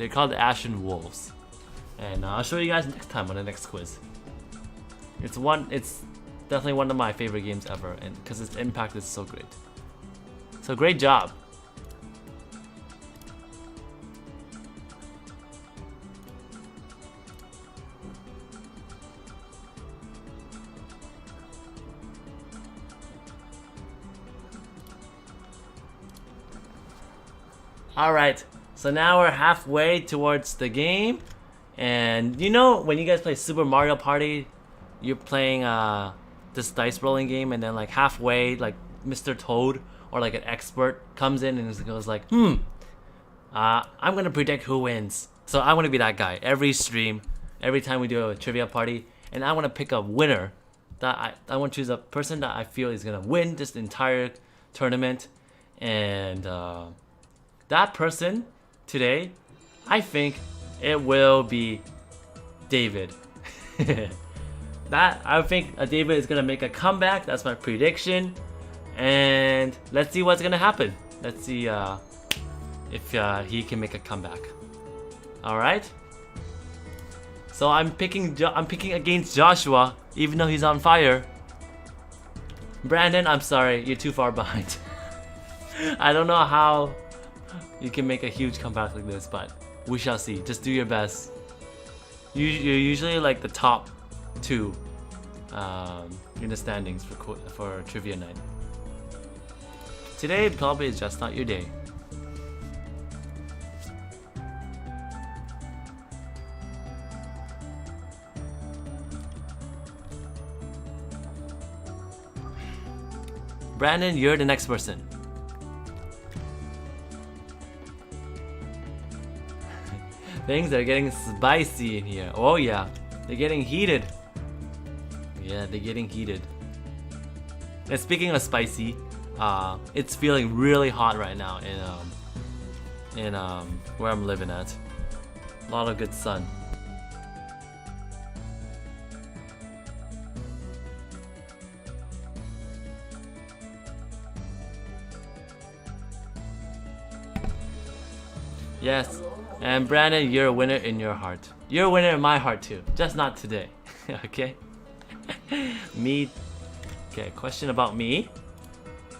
called the Ashen Wolves. And I'll show you guys next time on the next quiz. It's Definitely one of my favorite games ever, and because its impact is so great. So great job. Alright, so now we're halfway towards the game. And you know when you guys play Super Mario Party, you're playing this dice rolling game, and then like halfway, like Mr. Toad or like an expert comes in and goes like, I'm gonna predict who wins. So I want to be that guy every stream, every time we do a trivia party, and I want to pick a winner. That I want to choose a person that I feel is gonna win this entire tournament, and that person today, I think it will be David. I think David is gonna make a comeback. That's my prediction, and let's see what's gonna happen. Let's see if he can make a comeback. All right. So I'm picking against Joshua, even though he's on fire. Brandon, I'm sorry, you're too far behind. I don't know how you can make a huge comeback like this, but we shall see. Just do your best. You're usually like the top 2 in the standings for trivia night. Today probably is just not your day. Brandon, you're the next person. Things are getting spicy in here. Oh yeah, they're getting heated. Yeah, they're getting heated. And speaking of spicy, it's feeling really hot right now in where I'm living at. A lot of good sun. Yes. And Brandon, you're a winner in your heart. You're a winner in my heart too. Just not today. Okay? Me. Okay, question about me.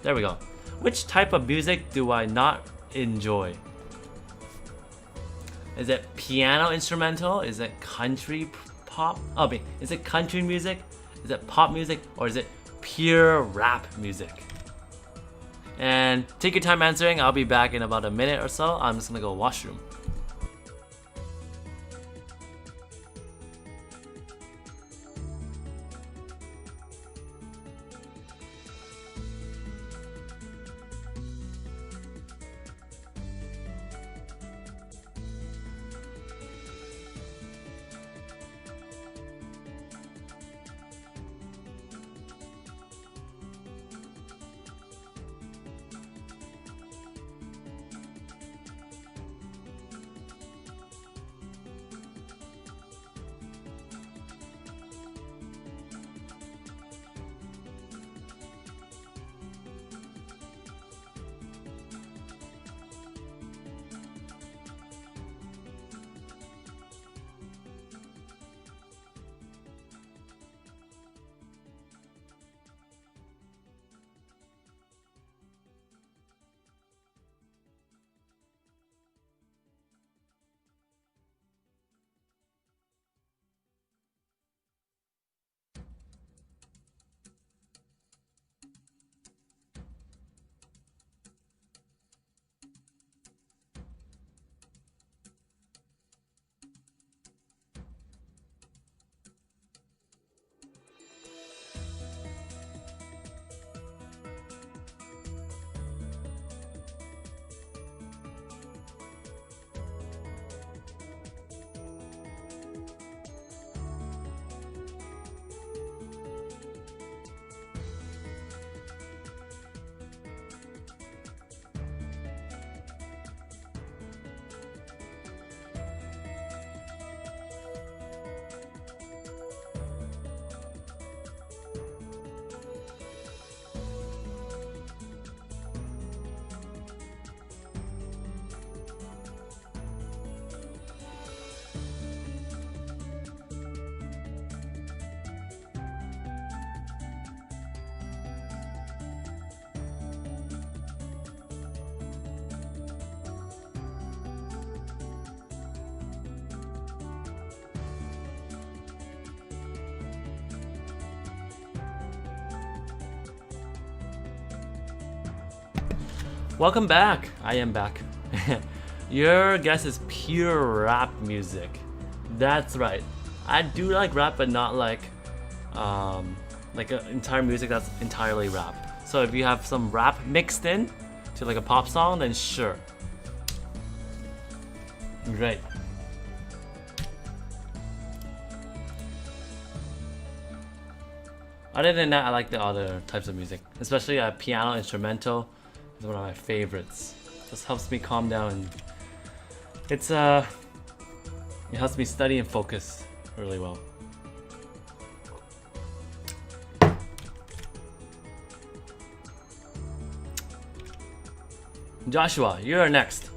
There we go. Which type of music do I not enjoy? Is it piano instrumental? Is it country pop? Oh, wait. Is it country music? Is it pop music? Or is it pure rap music? And take your time answering. I'll be back in about a minute or so. I'm just gonna go washroom. Welcome back. I am back. Your guess is pure rap music. That's right. I do like rap, but not like an entire music that's entirely rap. So if you have some rap mixed in to like a pop song, then sure. Great. Other than that, I like the other types of music, especially piano instrumental is one of my favorites. Just helps me calm down. And it helps me study and focus really well. Joshua, you're next.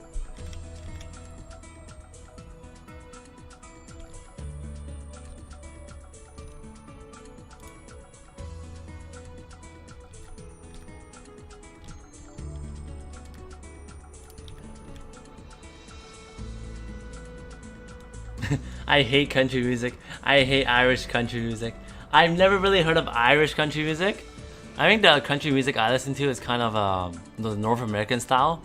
I hate country music. I hate Irish country music. I've never really heard of Irish country music. I think the country music I listen to is kind of the North American style.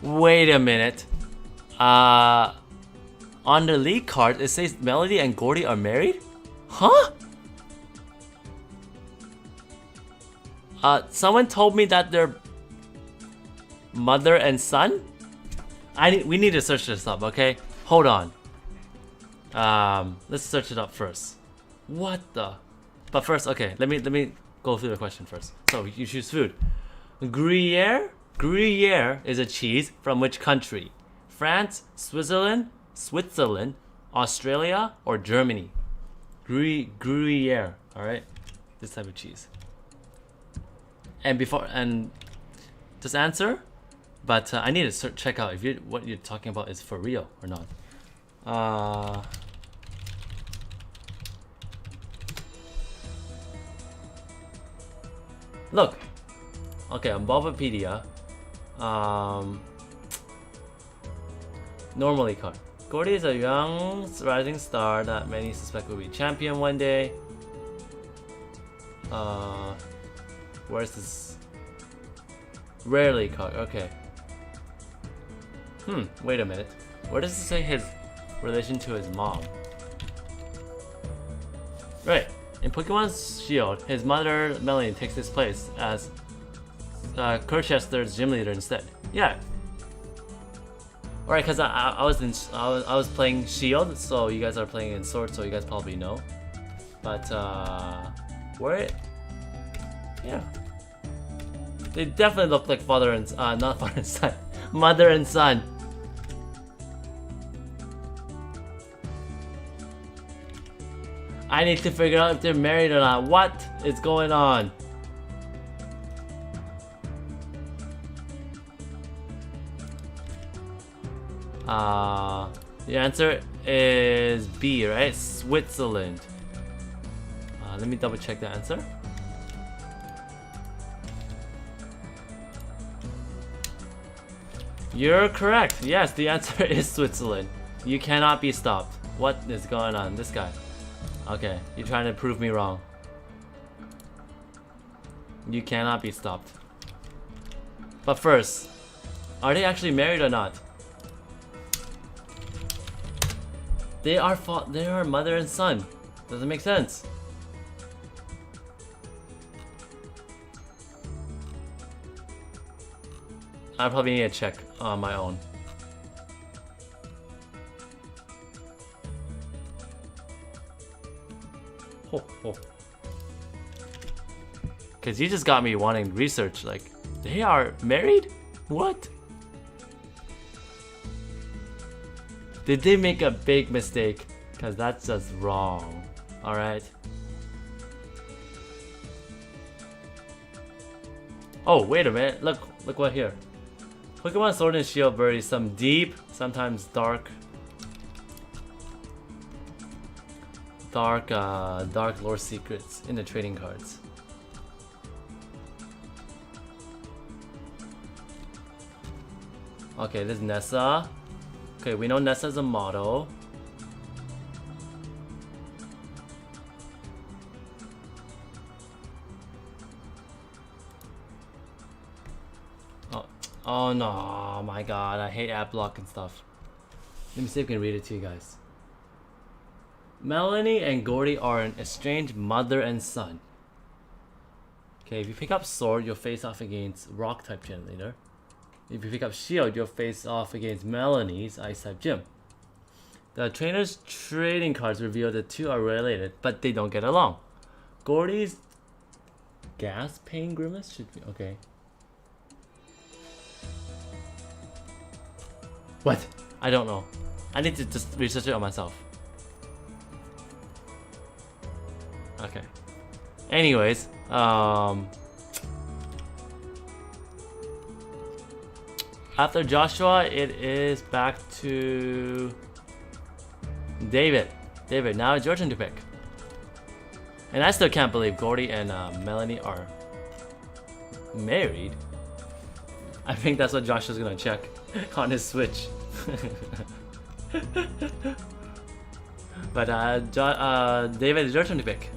Wait a minute. On the league card, it says Melody and Gordy are married? Huh? Someone told me that they're mother and son? We need to search this up, okay? Hold on. Let's search it up first. What the? But first, okay, let me go through the question first. So you choose food. Gruyere? Gruyere is a cheese from which country? France, Switzerland, Australia, or Germany? Gruyere, all right? This type of cheese. And just answer. But I need to check out if what you're talking about is for real or not. Look. Okay, on Bulbapedia. Normally card. Gordy is a young rising star that many suspect will be champion one day. Where's this? Rarely card. Okay. Wait a minute. Where does it say his relation to his mom? Right. In Pokemon Shield, his mother Melanie takes his place as Kirchester's gym leader instead. Yeah. Alright, cause I was playing Shield, so you guys are playing in Sword, so you guys probably know. But where? Yeah. They definitely look like father and not father and son, mother and son. I need to figure out if they're married or not. What is going on? The answer is B, right? Switzerland. Let me double check the answer. You're correct. Yes, the answer is Switzerland. You cannot be stopped. What is going on? This guy. Okay, you're trying to prove me wrong. You cannot be stopped. But first, are they actually married or not? They are mother and son. Doesn't make sense. I probably need to check on my own. Cause you just got me wanting research, like, they are married? What? Did they make a big mistake? Cause that's just wrong. Alright. Oh, wait a minute. Look what here. Pokemon Sword and Shield buries some deep, sometimes dark lore secrets in the trading cards. Okay, this is Nessa. Okay, we know Nessa's a model. Oh no, oh my god, I hate app block and stuff. Let me see if I can read it to you guys. Melanie and Gordy are an estranged mother and son. Okay, if you pick up sword, you'll face off against rock type gym leader. If you pick up shield, you'll face off against Melanie's ice type gym. The trainer's trading cards reveal the two are related, but they don't get along. Gordy's gas pain grimace should be okay. What? I don't know. I need to just research it on myself. Okay. Anyways, after Joshua, it is back to David. David, now it's your turn to pick. And I still can't believe Gordy and Melanie are married. I think that's what Joshua's gonna check on his Switch. But David, it's your turn to pick.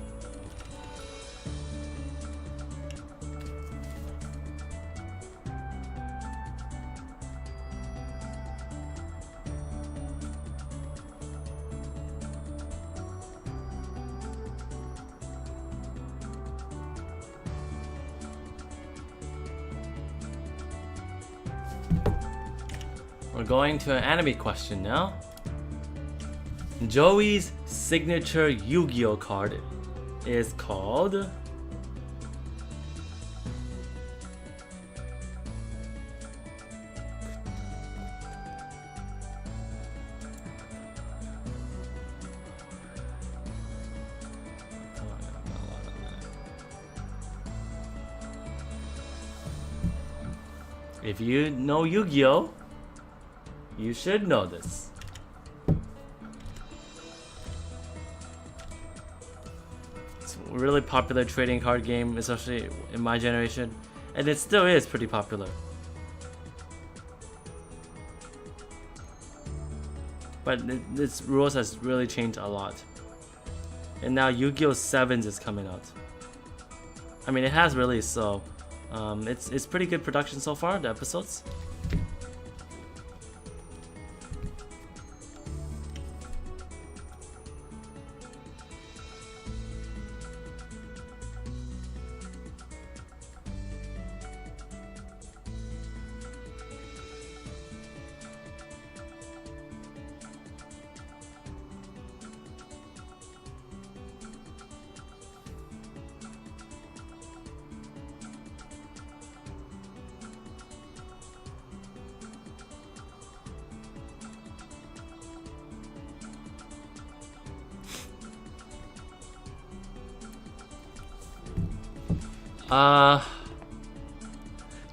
We're going to an anime question now. Joey's signature Yu-Gi-Oh card is called If you know Yu-Gi-Oh, you should know this. It's a really popular trading card game, especially in my generation, and it still is pretty popular. But its rules has really changed a lot. And now Yu-Gi-Oh! 7s is coming out. I mean, it has released, so it's pretty good production so far, the episodes.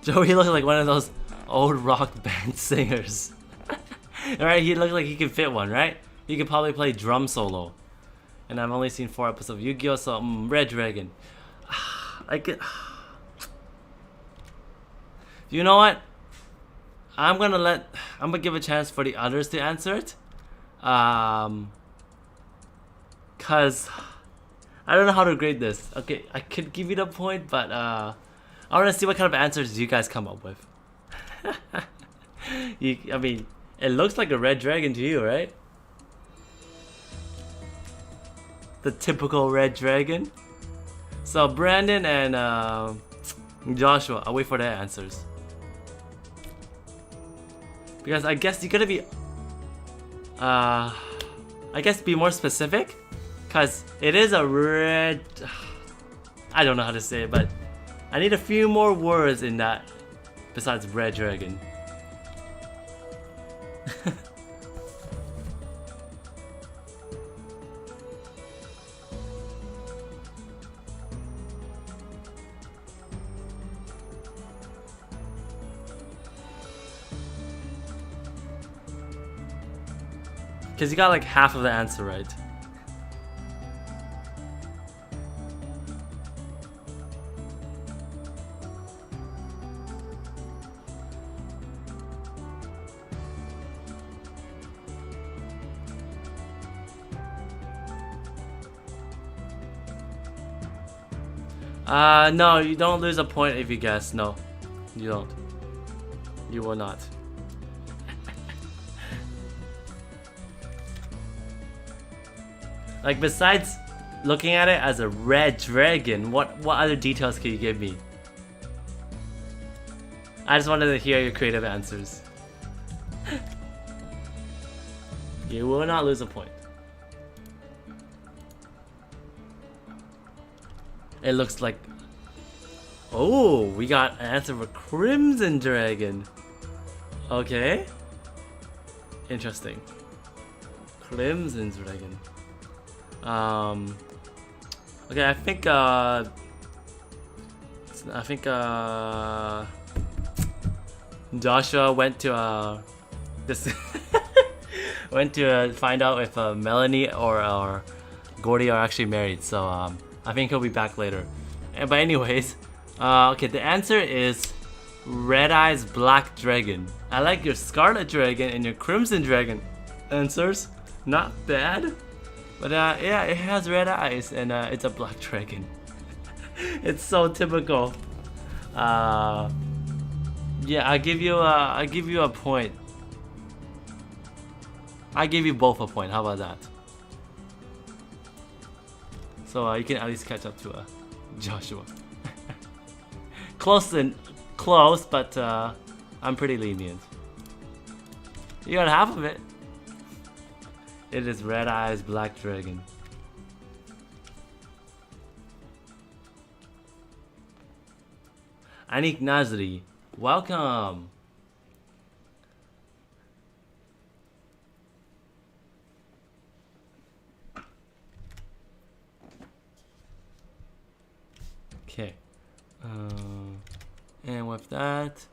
Joey looked like one of those old rock band singers. Alright, he looked like he could fit one, right? He could probably play drum solo. And I've only seen 4 episodes of Yu-Gi-Oh! So, Red Dragon. I could... You know what? I'm gonna give a chance for the others to answer it. Cause I don't know how to grade this. Okay, I could give you the point, but I want to see what kind of answers you guys come up with. I mean, it looks like a red dragon to you, right? The typical red dragon. So Brandon and Joshua, I'll wait for their answers. Because I guess you gotta be, I guess be more specific. Cause it is a red, I don't know how to say it, but I need a few more words in that besides red dragon. Cause you got like half of the answer right. No, you don't lose a point if you guess. No, you don't. You will not. Like, besides looking at it as a red dragon, what other details can you give me? I just wanted to hear your creative answers. You will not lose a point. It looks like... Oh, we got an answer for Crimson Dragon. Okay. Interesting. Crimson Dragon. Okay, I think Joshua went to this went to find out if Melanie or Gordy are actually married. So I think he'll be back later. But anyways, okay, the answer is Red Eyes Black Dragon. I like your Scarlet Dragon and your Crimson Dragon answers. Not bad. But yeah, it has red eyes and it's a black dragon. It's so typical. Yeah, I give you a point. I give you both a point. How about that? So you can at least catch up to Joshua. Close, but I'm pretty lenient. You got half of it. It is Red Eyes Black Dragon. Anik Nazri, welcome. Okay. And with that,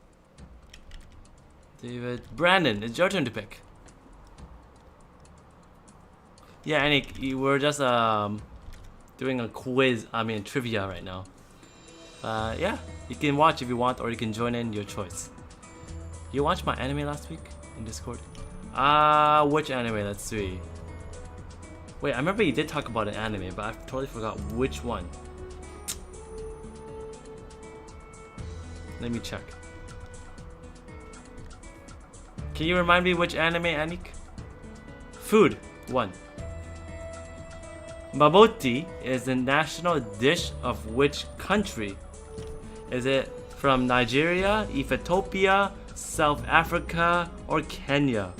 David, Brandon, it's your turn to pick. Yeah, Anik, you were just doing a quiz, trivia right now. Yeah, you can watch if you want, or you can join in, your choice. You watched my anime last week in Discord? Which anime? Let's see. Wait, I remember you did talk about an anime, but I totally forgot which one. Let me check. Can you remind me which anime, Anik? Food, 1. Baboti is the national dish of which country? Is it from Nigeria, Ethiopia, South Africa, or Kenya?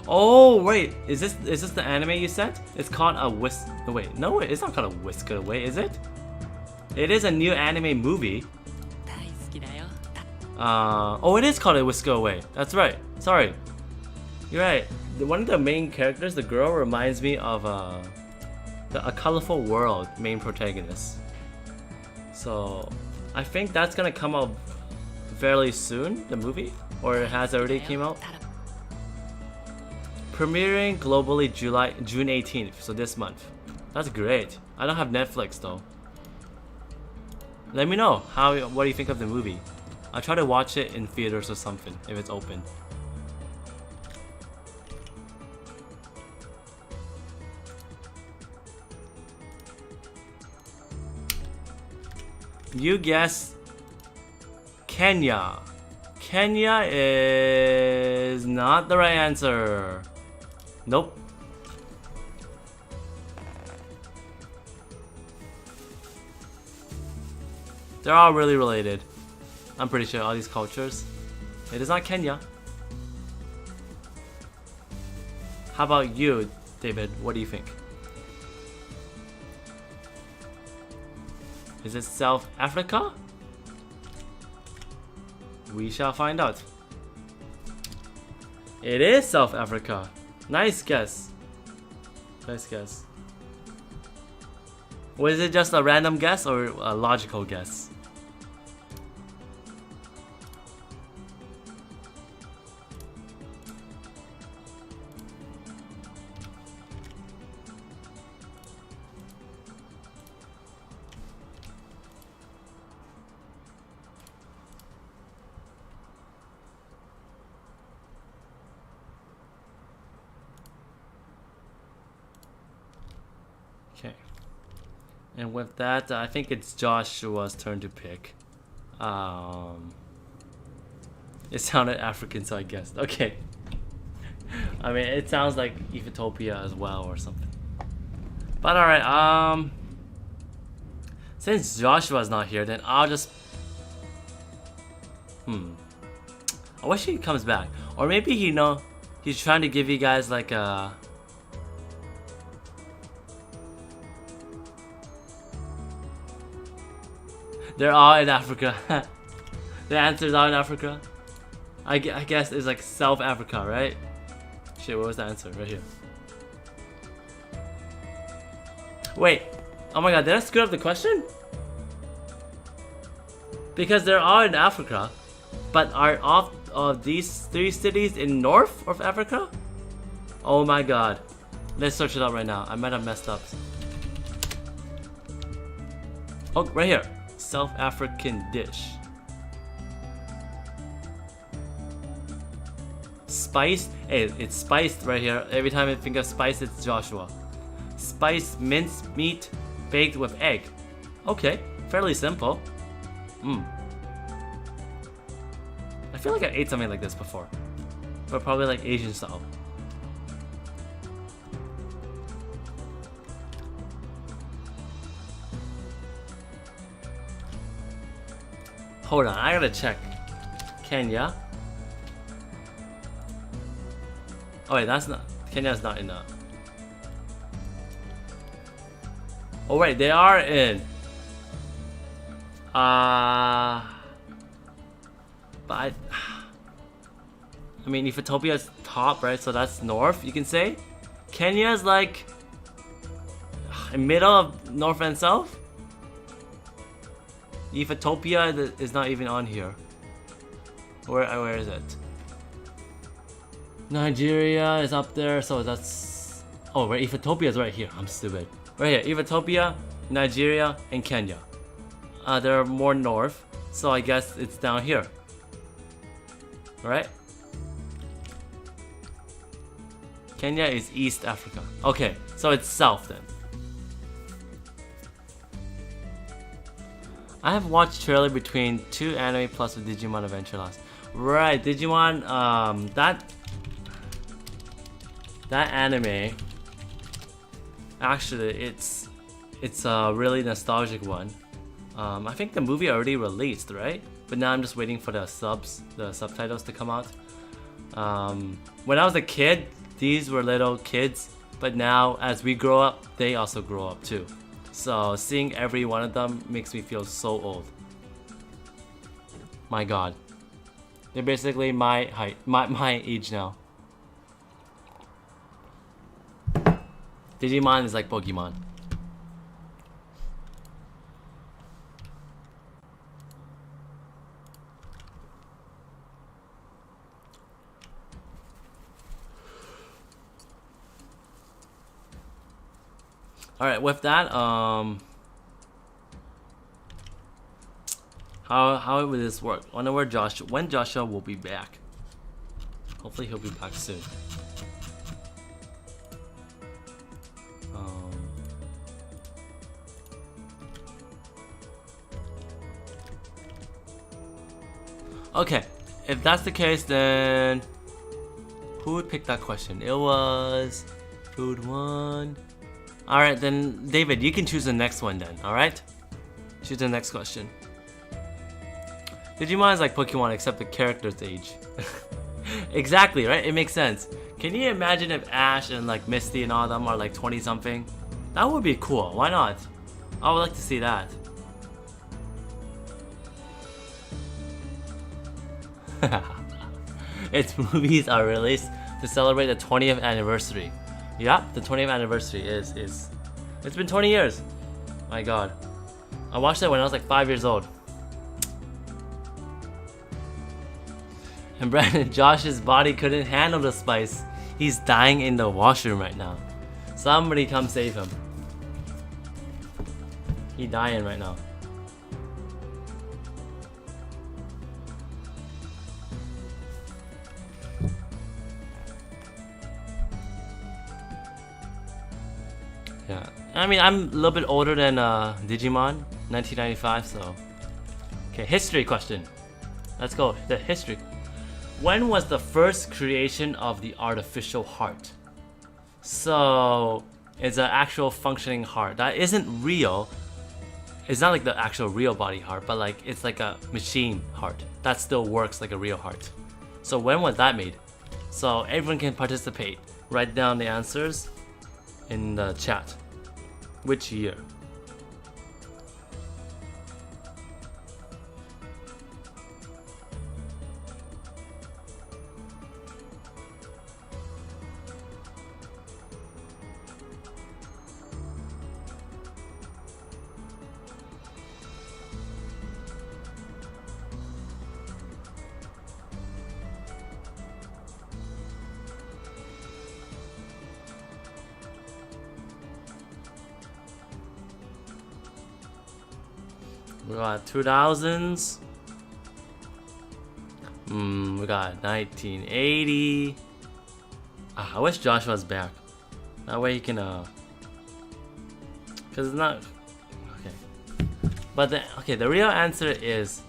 Oh wait, is this the anime you sent? It's called a whisk. Wait, no, it's not called a Whisk Away, is it? It is a new anime movie. Oh, it is called a Whisk Away. That's right. Sorry, you're right. One of the main characters, the girl, reminds me of A Colorful World main protagonist. So I think that's gonna come out fairly soon. The movie, or it has already came out. Premiering globally June 18th, so this month. That's great. I don't have Netflix though. Let me know what do you think of the movie. I'll try to watch it in theaters or something if it's open. You guessed Kenya. Kenya is not the right answer. Nope. They're all really related. I'm pretty sure all these cultures. It is not Kenya. How about you, David? What do you think? Is it South Africa? We shall find out. It is South Africa. Nice guess. Nice guess. Was it just a random guess or a logical guess? Okay. And with that, I think it's Joshua's turn to pick. It sounded African, so I guessed. Okay. I mean, it sounds like Ethiopia as well or something. But alright, since Joshua's not here, then I'll just... I wish he comes back. Or maybe he's trying to give you guys like a... They're all in Africa. The answers are in Africa. I guess it's like South Africa, right? Shit, what was the answer? Right here. Wait. Oh my god, did I screw up the question? Because they're all in Africa. But are all of these 3 cities in north of Africa? Oh my god. Let's search it up right now. I might have messed up. Oh, right here. South African dish. Spiced? Hey, it's spiced right here. Every time I think of spice, it's Joshua. Spiced minced meat baked with egg. Okay, fairly simple. I feel like I ate something like this before. But probably like Asian style. Hold on, I gotta check. Kenya. Oh wait, that's not... Kenya's not in the... Oh wait, they are in... But I mean, Ethiopia's top, right? So that's north, you can say. Kenya's like... in middle of north and south? Ethiopia is not even on here. Where is it? Nigeria is up there, so that's... Oh, right, Ethiopia is right here. I'm stupid. Right here, Ethiopia, Nigeria, and Kenya. They're more north, so I guess it's down here. Right? Kenya is East Africa. Okay, so it's south then. I have watched trailer between 2 anime plus with Digimon Adventure last. Right, Digimon, that anime, actually, it's a really nostalgic one. I think the movie already released, right? But now I'm just waiting for the subtitles to come out. When I was a kid, these were little kids, but now as we grow up, they also grow up too. So seeing every one of them makes me feel so old. My god. They're basically my height, my age now. Digimon is like Pokemon. Alright, with that, how will this work? I wonder when Joshua will be back. Hopefully he'll be back soon. Okay, if that's the case, then who would pick that question? It was Food One. Alright, then David, you can choose the next one then, alright? Choose the next question. Digimon is like Pokemon except the character's age. Exactly, right? It makes sense. Can you imagine if Ash and like Misty and all of them are like 20 something? That would be cool, why not? I would like to see that. Its movies are released to celebrate the 20th anniversary. Yeah, the 20th anniversary is it's been 20 years. My god. I watched it when I was like 5 years old. And Brandon, Josh's body couldn't handle the spice. He's dying in the washroom right now. Somebody come save him. He's dying right now. Yeah. I mean, I'm a little bit older than Digimon, 1995, so. Okay, history question. Let's go. The history. When was the first creation of the artificial heart? So, it's an actual functioning heart that isn't real. It's not like the actual real body heart, but like it's like a machine heart that still works like a real heart. So when was that made? So everyone can participate. Write down the answers in the chat. Which year? We got 2000s. We got 1980. I wish Josh was back. That way he can, cause it's not okay. But the real answer is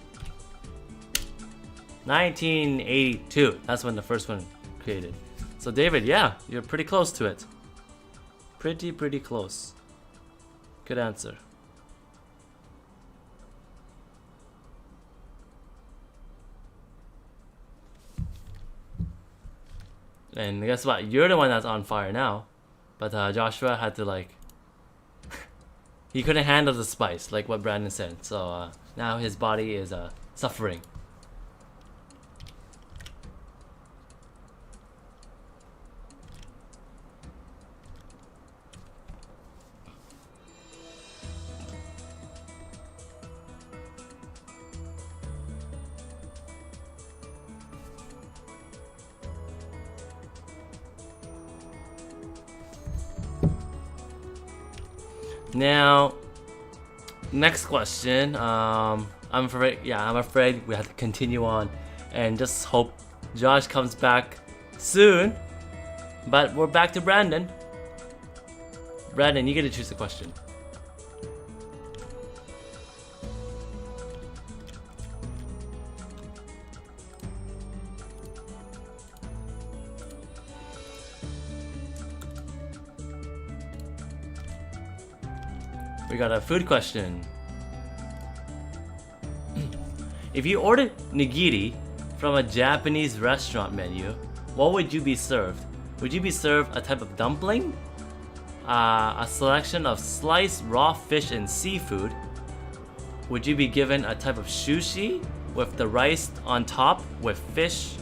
1982. That's when the first one created. So David, yeah, you're pretty close to it. Pretty close. Good answer. And guess what? You're the one that's on fire now. But Joshua had to like... he couldn't handle the spice, like what Brandon said. So now his body is suffering. Now, next question. I'm afraid we have to continue on, and just hope Josh comes back soon. But we're back to Brandon. Brandon, you get to choose the question. We got a food question. If you ordered nigiri from a Japanese restaurant menu, what would you be served? Would you be served a type of dumpling? A selection of sliced raw fish and seafood? Would you be given a type of sushi with the rice on top with fish?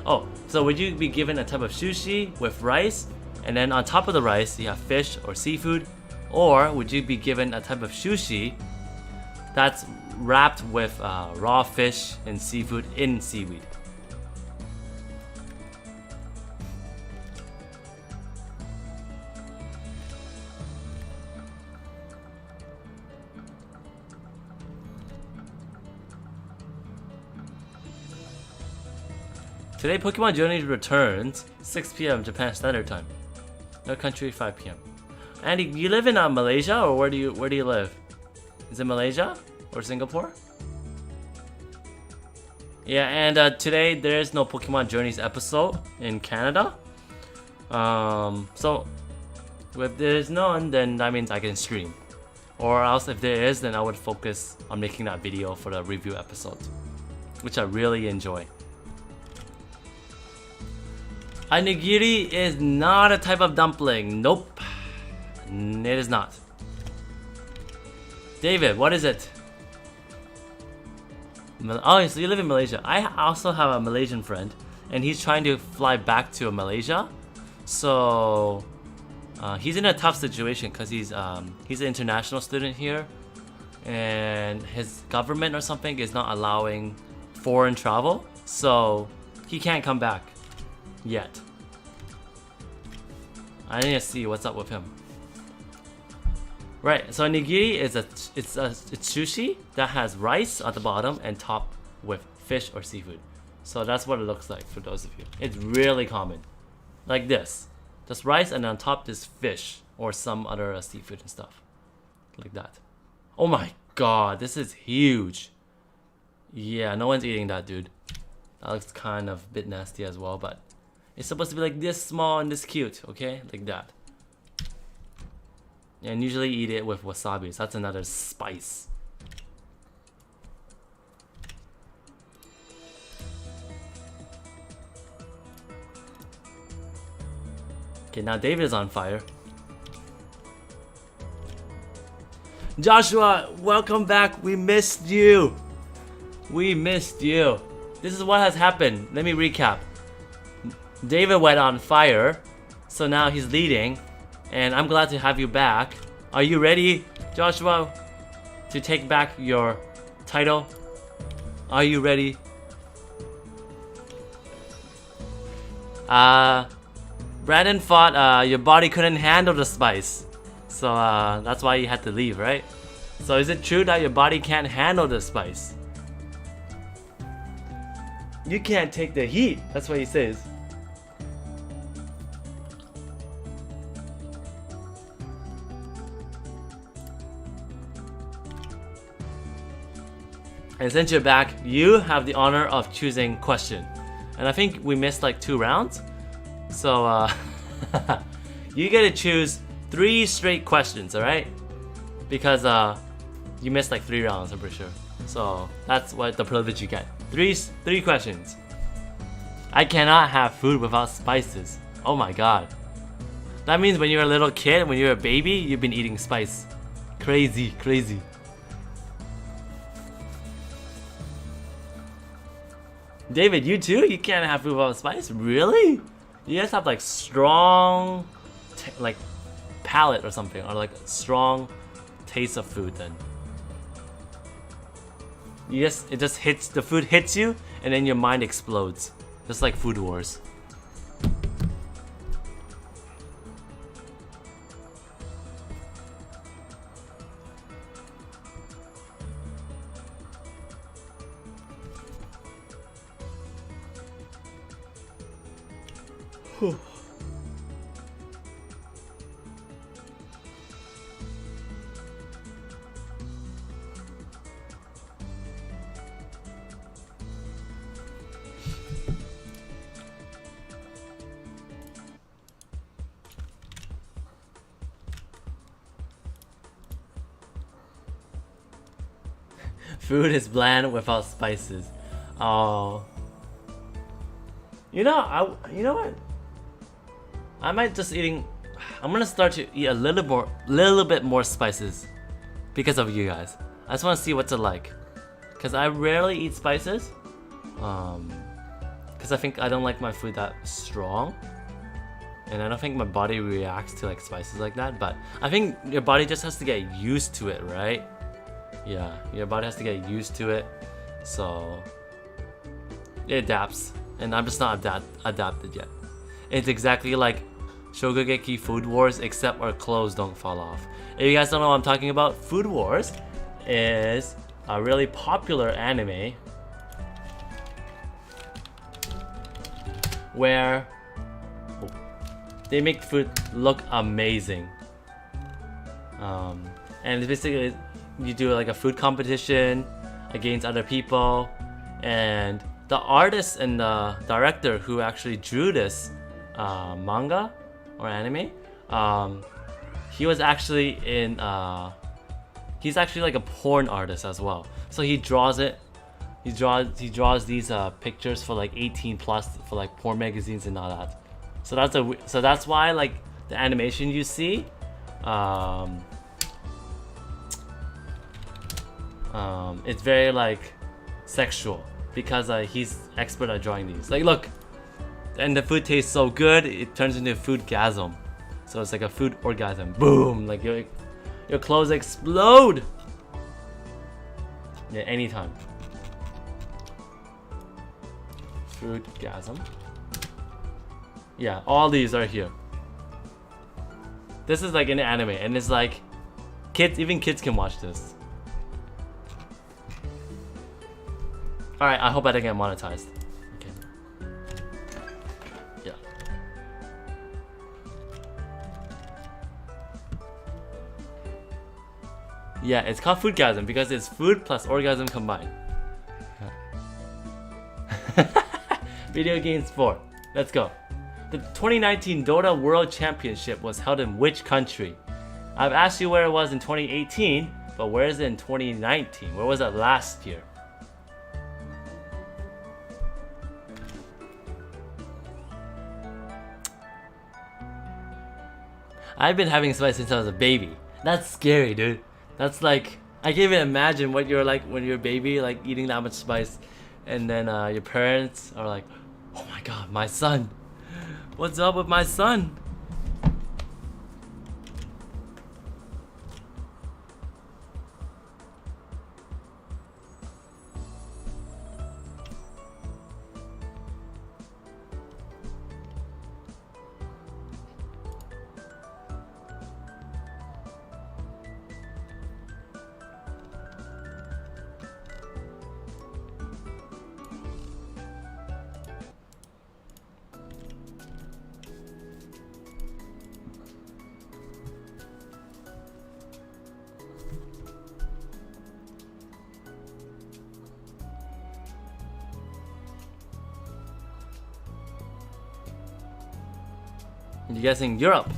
Oh, so would you be given a type of sushi with rice, and then on top of the rice you have fish or seafood? Or would you be given a type of sushi that's wrapped with raw fish and seafood in seaweed? Today Pokemon Journey returns 6 p.m. Japan Standard Time. No country 5 p.m. Andy, you live in Malaysia, or where do you live? Is it Malaysia or Singapore? Yeah, and today there's no Pokemon Journeys episode in Canada. So if there's none, then that means I can stream. Or else if there is, then I would focus on making that video for the review episode, which I really enjoy. A nigiri is not a type of dumpling. Nope. It is not. David, what is it? Oh, so you live in Malaysia. I also have a Malaysian friend, and he's trying to fly back to Malaysia. So he's in a tough situation because he's an international student here, and his government or something is not allowing foreign travel, so he can't come back yet. I need to see what's up with him. Right, so nigiri is it's sushi that has rice at the bottom and topped with fish or seafood. So that's what it looks like for those of you. It's really common, like this, just rice and on top is fish. or some other seafood and stuff like that. Oh my god, this is huge. Yeah, no one's eating that, dude. That looks kind of a bit nasty as well, but it's supposed to be like this small and this cute, okay? Like that. And usually eat it with wasabi, so that's another spice. Okay, now David is on fire. Joshua, welcome back. We missed you. We missed you. This is what has happened. Let me recap. David went on fire, so now he's leading, and I'm glad to have you back. Are you ready, Joshua, to take back your title? Are you ready? Brandon thought your body couldn't handle the spice, so that's why you had to leave, right? So is it true that your body can't handle the spice? You can't take the heat, that's what he says. And since you're back, you have the honor of choosing question. And I think we missed like 2 rounds. So you get to choose 3 straight questions, alright? Because you missed like 3 rounds, I'm pretty sure. So that's what the privilege you get. 3 questions. I cannot have food without spices. Oh my god. That means when you're a little kid, when you're a baby, you've been eating spice. Crazy, crazy. David, you too? You can't have food without spice? Really? You guys have like strong like palate or something, or like strong taste of food then. It just hits, the food hits you and then your mind explodes. Just like Food Wars. Food is bland without spices. Oh. You know what? I might just eating. I'm gonna start to eat a little bit more spices, because of you guys. I just want to see what's it like, cause I rarely eat spices. Cause I think I don't like my food that strong, and I don't think my body reacts to like spices like that. But I think your body just has to get used to it, right? Yeah, your body has to get used to it, so it adapts. And I'm just not adapted yet. It's exactly like Shogugeki Food Wars, except our clothes don't fall off. If you guys don't know what I'm talking about, Food Wars is a really popular anime where they make food look amazing. And it's basically you do like a food competition against other people, and the artist and the director who actually drew this manga or anime, he was actually in he's actually like a porn artist as well. So he draws these pictures for like 18 plus for like porn magazines and all that. So that's why like the animation you see it's very like sexual, because he's expert at drawing these. Like look, and the food tastes so good it turns into a foodgasm. So it's like a food orgasm. Boom, like your clothes explode. Yeah, anytime. Foodgasm. Yeah, all these are here. This is like an anime, and it's like even kids can watch this. Alright, I hope I didn't get monetized. Okay. Yeah. Yeah, it's called foodgasm because it's food plus orgasm combined. Video games 4. Let's go. The 2019 Dota World Championship was held in which country? I've asked you where it was in 2018, but where is it in 2019? Where was it last year? I've been having spice since I was a baby. That's scary, dude. That's like, I can't even imagine what you're like when you're a baby, like eating that much spice. And then your parents are like, oh my god, my son. What's up with my son? You guessing Europe?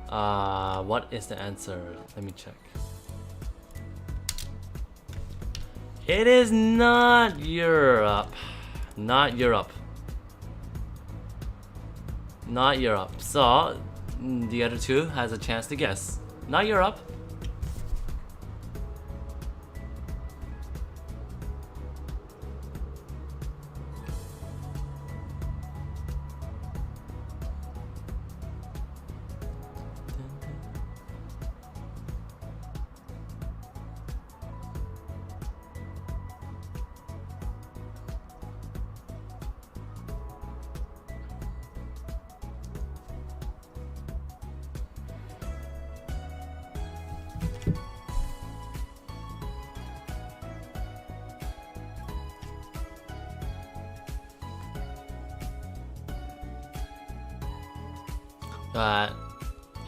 What is the answer? Let me check. It is not Europe. Not Europe. Not Europe. So, the other two has a chance to guess. Not Europe.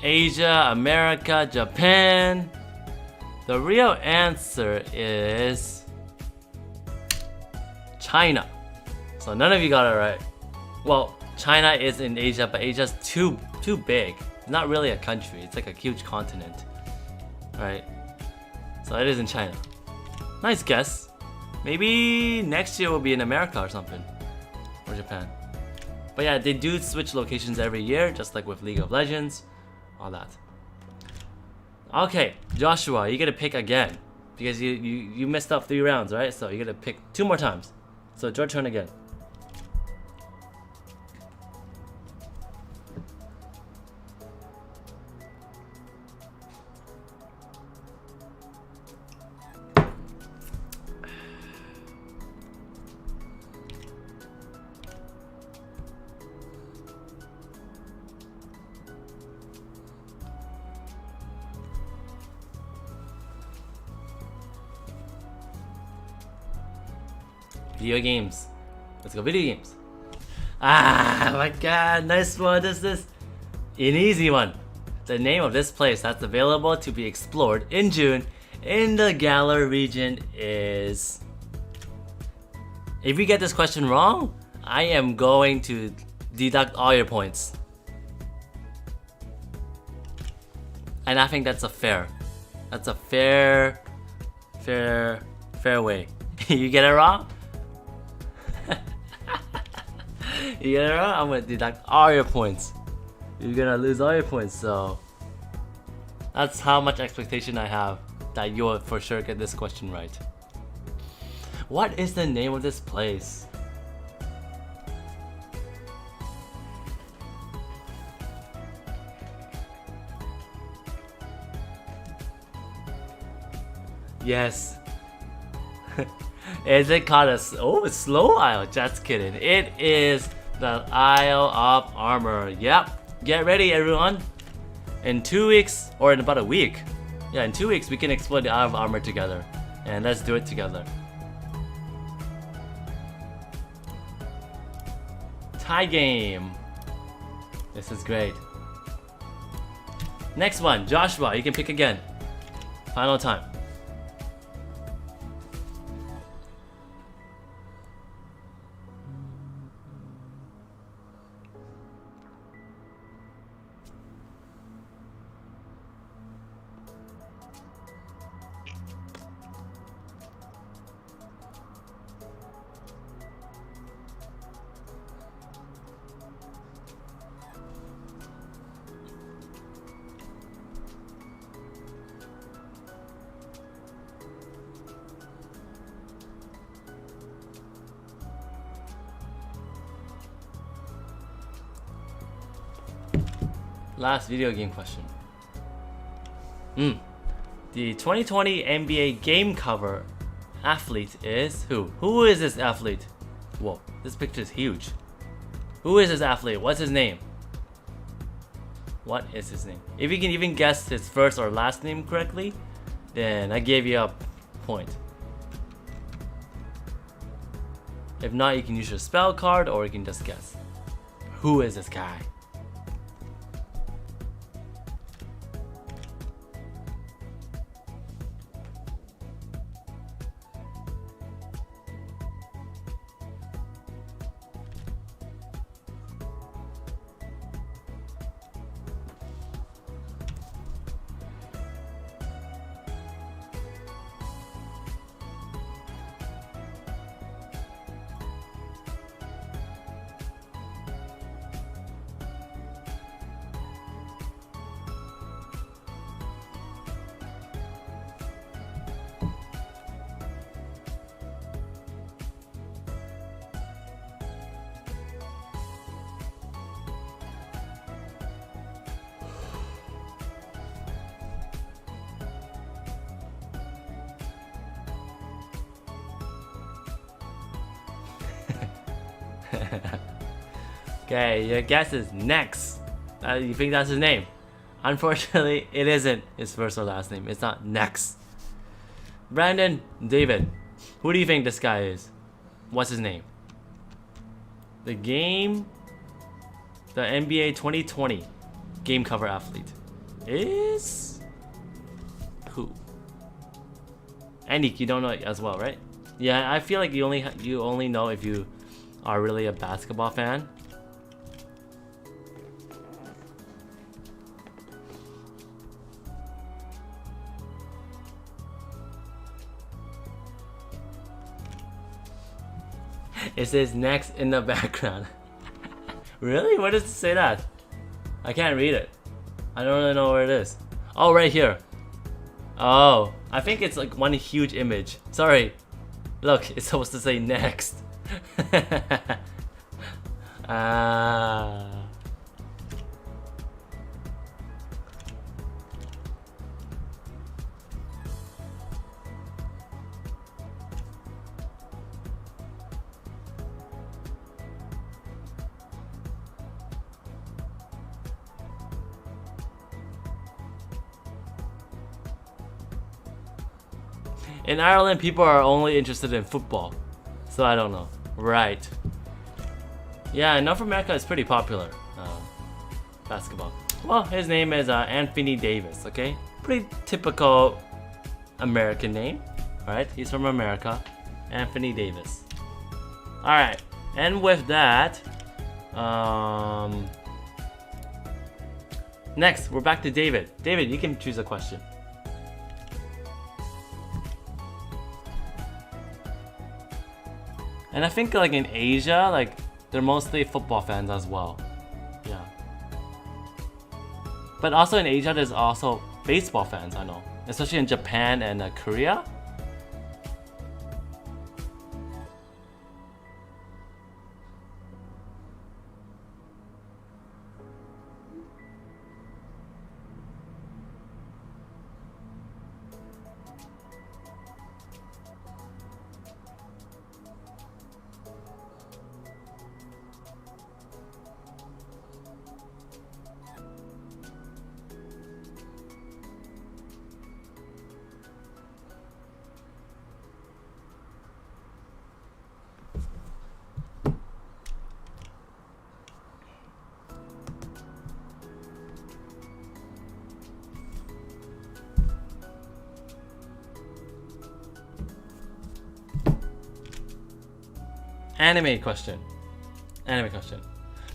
Asia, America, Japan. The real answer is China. So none of you got it right. Well, China is in Asia, but Asia's too big. It's not really a country. It's like a huge continent, right? So it is in China. Nice guess. Maybe next year will be in America or something, or Japan. But yeah, they do switch locations every year, just like with League of Legends, all that. Okay, Joshua, you gotta pick again because you messed up 3 rounds, right? So you gotta pick 2 more times. So it's your turn again. Video games. Let's go video games. Ah, my god, nice one. This is an easy one. The name of this place that's available to be explored in June in the Galar region is... If you get this question wrong, I am going to deduct all your points. And I think that's a fair. That's a fair way. You get it wrong? You get it wrong? I'm gonna deduct all your points. You're gonna lose all your points, so that's how much expectation I have that you'll for sure get this question right. What is the name of this place? Yes. Is it called a slow isle? Just kidding. It is the Isle of Armor. Yep. Get ready, everyone. In 2 weeks, or in about a week. Yeah, in 2 weeks we can explore the Isle of Armor together. And let's do it together. Tie game. This is great. Next one, Joshua, you can pick again. Final time. last video game question. The 2020 NBA game cover athlete is who? Who is this athlete? Whoa, this picture is huge. Who is this athlete? What's his name? What is his name? If you can even guess his first or last name correctly, then I gave you a point. If not, you can use your spell card or you can just guess. Who is this guy? Okay, your guess is Nex. You think that's his name? Unfortunately, it isn't his first or last name. It's not Nex. Brandon, David, who do you think this guy is? What's his name? The NBA 2020 game cover athlete is who? Anik, you don't know it as well, right? Yeah, I feel like you only know if you are really a basketball fan. It says next in the background. Really? Where does it say that? I can't read it. I don't really know where it is. Oh, right here. Oh, I think it's like one huge image. Sorry. Look, it's supposed to say next. Ah. In Ireland, people are only interested in football, so I don't know. Right. Yeah, in North America, it's pretty popular, basketball. Well, his name is Anthony Davis, okay? Pretty typical American name, alright? He's from America, Anthony Davis. Alright, and with that, next, we're back to David. David, you can choose a question. And I think like in Asia, like they're mostly football fans as well. Yeah. But also in Asia, there's also baseball fans, I know. Especially in Japan and Korea. Anime question.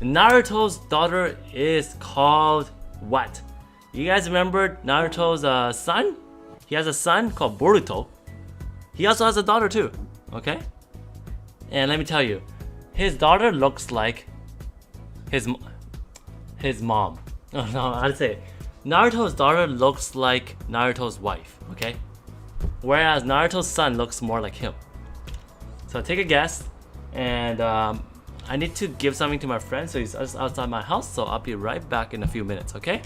Naruto's daughter is called what? You guys remember Naruto's son? He has a son called Boruto. He also has a daughter too, okay? And let me tell you, his daughter looks like his mom. No, I'd say Naruto's daughter looks like Naruto's wife, okay? Whereas Naruto's son looks more like him. So take a guess. And I need to give something to my friend, so he's just outside my house, so I'll be right back in a few minutes, okay?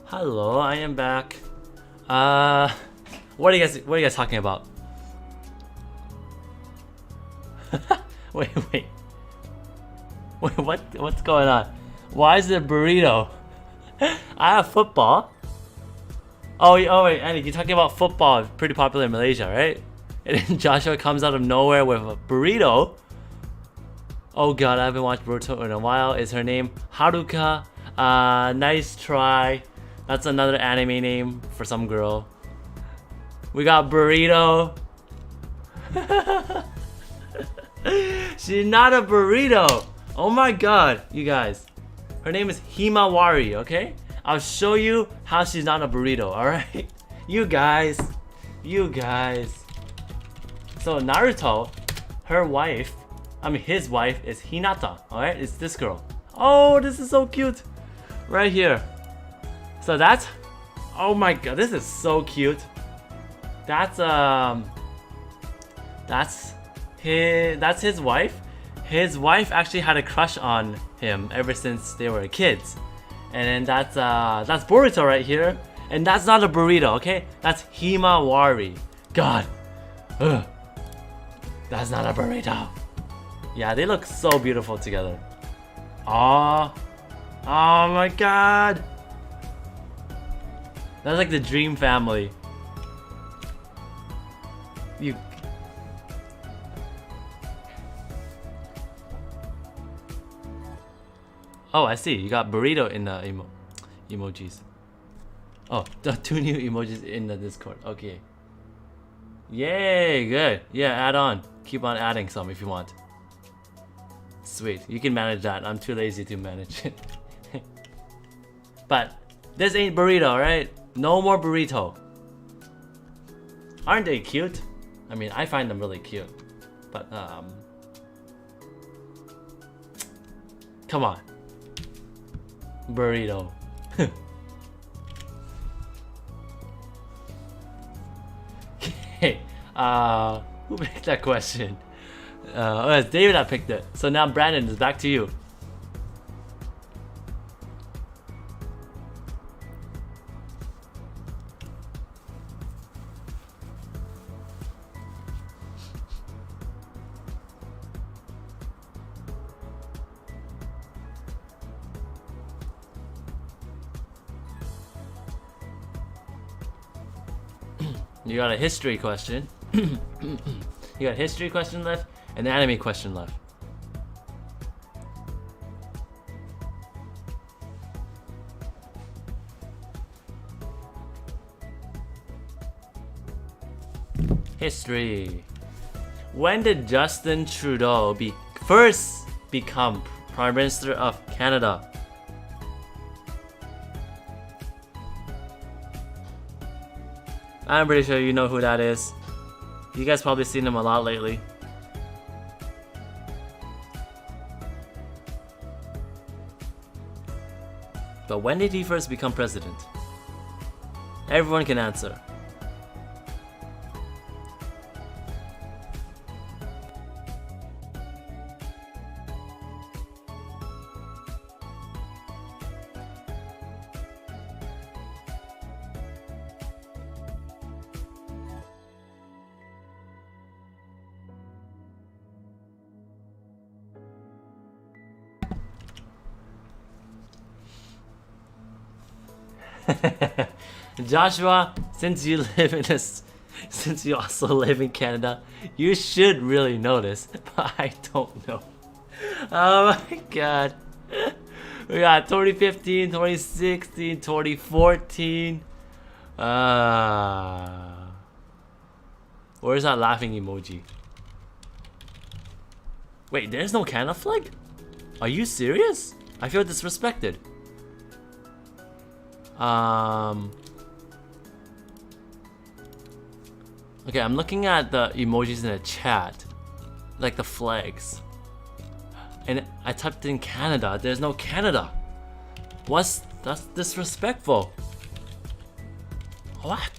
Hello, I am back. What are you guys talking about? wait. What's going on? Why is it a burrito? I have football. Oh wait, Andy, you're talking about football. It's pretty popular in Malaysia, right? And then Joshua comes out of nowhere with a burrito. Oh god, I haven't watched Boruto in a while. Is her name Haruka? Nice try. That's another anime name for some girl. We got burrito. She's not a burrito. Oh my god, you guys. Her name is Himawari, okay? I'll show you how she's not a burrito, alright? You guys. So Naruto, his wife is Hinata, alright? It's this girl. Oh, this is so cute. Right here. So that's, oh my god, this is so cute. That's his wife. His wife actually had a crush on him ever since they were kids. And then that's Boruto right here. And that's not a burrito, okay? That's Himawari. God. Ugh. That's not a burrito. Yeah, they look so beautiful together. Oh my god. That's like the dream family. You. Oh, I see. You got burrito in the emojis. Oh, the 2 new emojis in the Discord. Okay. Yay, good. Yeah, add on. Keep on adding some if you want. Sweet. You can manage that. I'm too lazy to manage it. But this ain't burrito, right? No more burrito. Aren't they cute? I mean, I find them really cute. But, come on. Burrito. Okay. Who picked that question? Oh, it's David that picked it. So now Brandon, is back to you. You got a history question. You got a history question left and an anime question left. History. When did Justin Trudeau first become Prime Minister of Canada? I'm pretty sure you know who that is. You guys probably seen him a lot lately. But when did he first become president? Everyone can answer. Joshua, since you also live in Canada, you should really know this, but I don't know. Oh my god. We got 2015, 2016, 2014. Where's that laughing emoji? Wait, there's no Canada flag? Are you serious? I feel disrespected. Okay, I'm looking at the emojis in the chat, like the flags, and I typed in Canada. There's no Canada. That's disrespectful. What?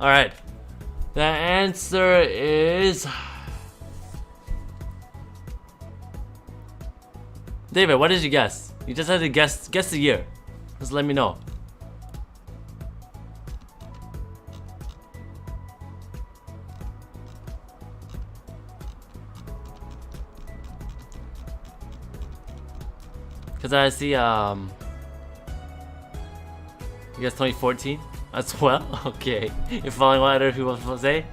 All right. The answer is David. What did you guess? You just had to guess the year. Just let me know. Cause I see you guess 2014 as well? Okay. You're following what other people say?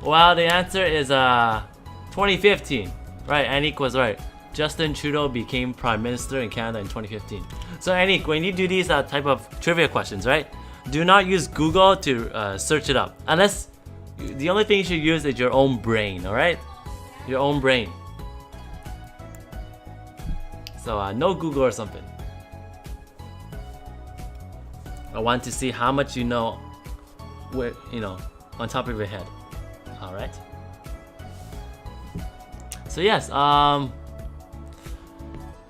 Well, the answer is 2015. Right, Anik was right. Justin Trudeau became Prime Minister in Canada in 2015. So Anik, when you do these type of trivia questions, right? Do not use Google to search it up. Unless, the only thing you should use is your own brain, alright? Your own brain. So no Google or something. I want to see how much you know, on top of your head. All right. So yes, I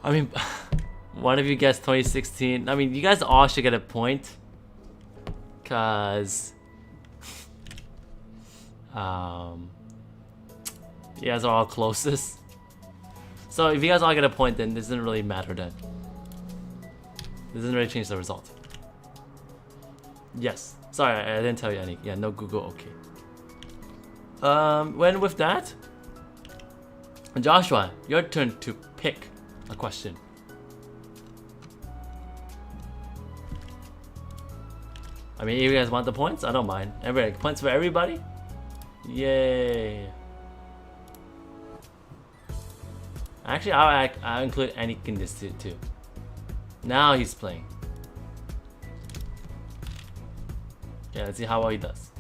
mean, one of you guessed 2016. I mean, you guys all should get a point, cause, You guys are all closest. So if you guys all get a point, then it doesn't really matter then. It doesn't really change the result. Yes. Sorry, I didn't tell you any. Yeah, no Google, okay. When with that, Joshua, your turn to pick a question. I mean, if you guys want the points, I don't mind. Everybody, points for everybody? Yay. Actually, I'll include Anik in this too. Now he's playing. Yeah, let's see how well he does.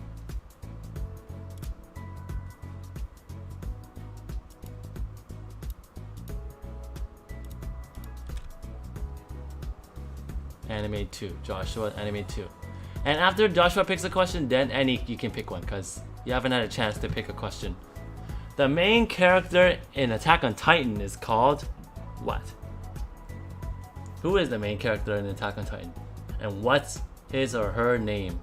Anime 2. Joshua, Anime 2. And after Joshua picks a question, then Anik, you can pick one, because you haven't had a chance to pick a question. The main character in Attack on Titan is called what? Who is the main character in Attack on Titan? And what's his or her name?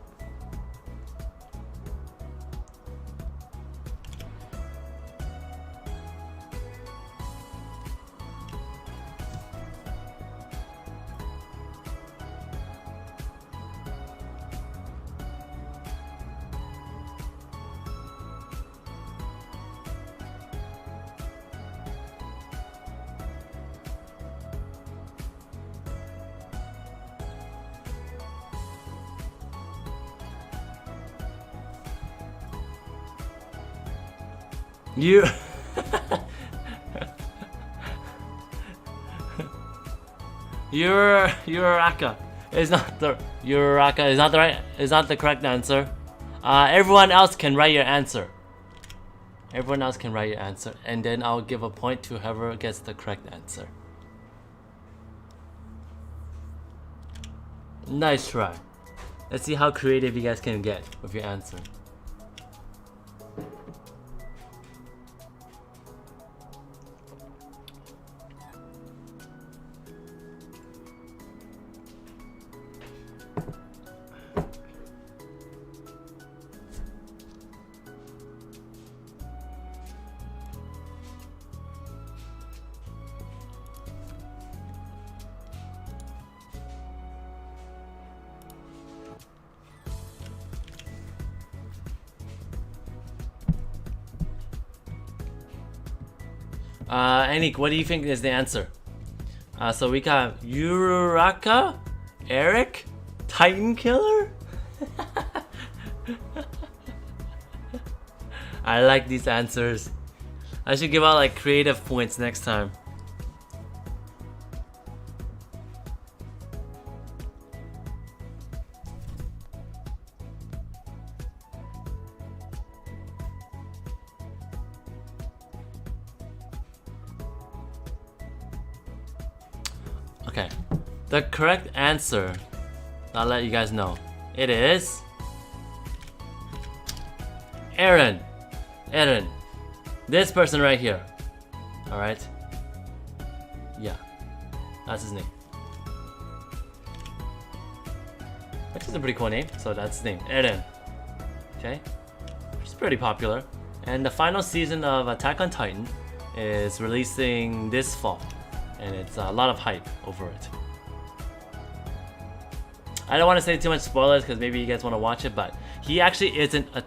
You Uraraka is not the correct answer. Everyone else can write your answer. Everyone else can write your answer, and then I'll give a point to whoever gets the correct answer. Nice try. Let's see how creative you guys can get with your answer. Anik, what do you think is the answer? So we got Uraraka, Eric, Titan Killer? I like these answers. I should give out like creative points next time. Okay, the correct answer, I'll let you guys know. It is Aaron. Aaron. This person right here. Alright? Yeah. That's his name. Which is a pretty cool name, so that's his name. Aaron. Okay? Which is pretty popular. And the final season of Attack on Titan is releasing this fall. And it's a lot of hype over it. I don't want to say too much spoilers because maybe you guys want to watch it, but he actually isn't a...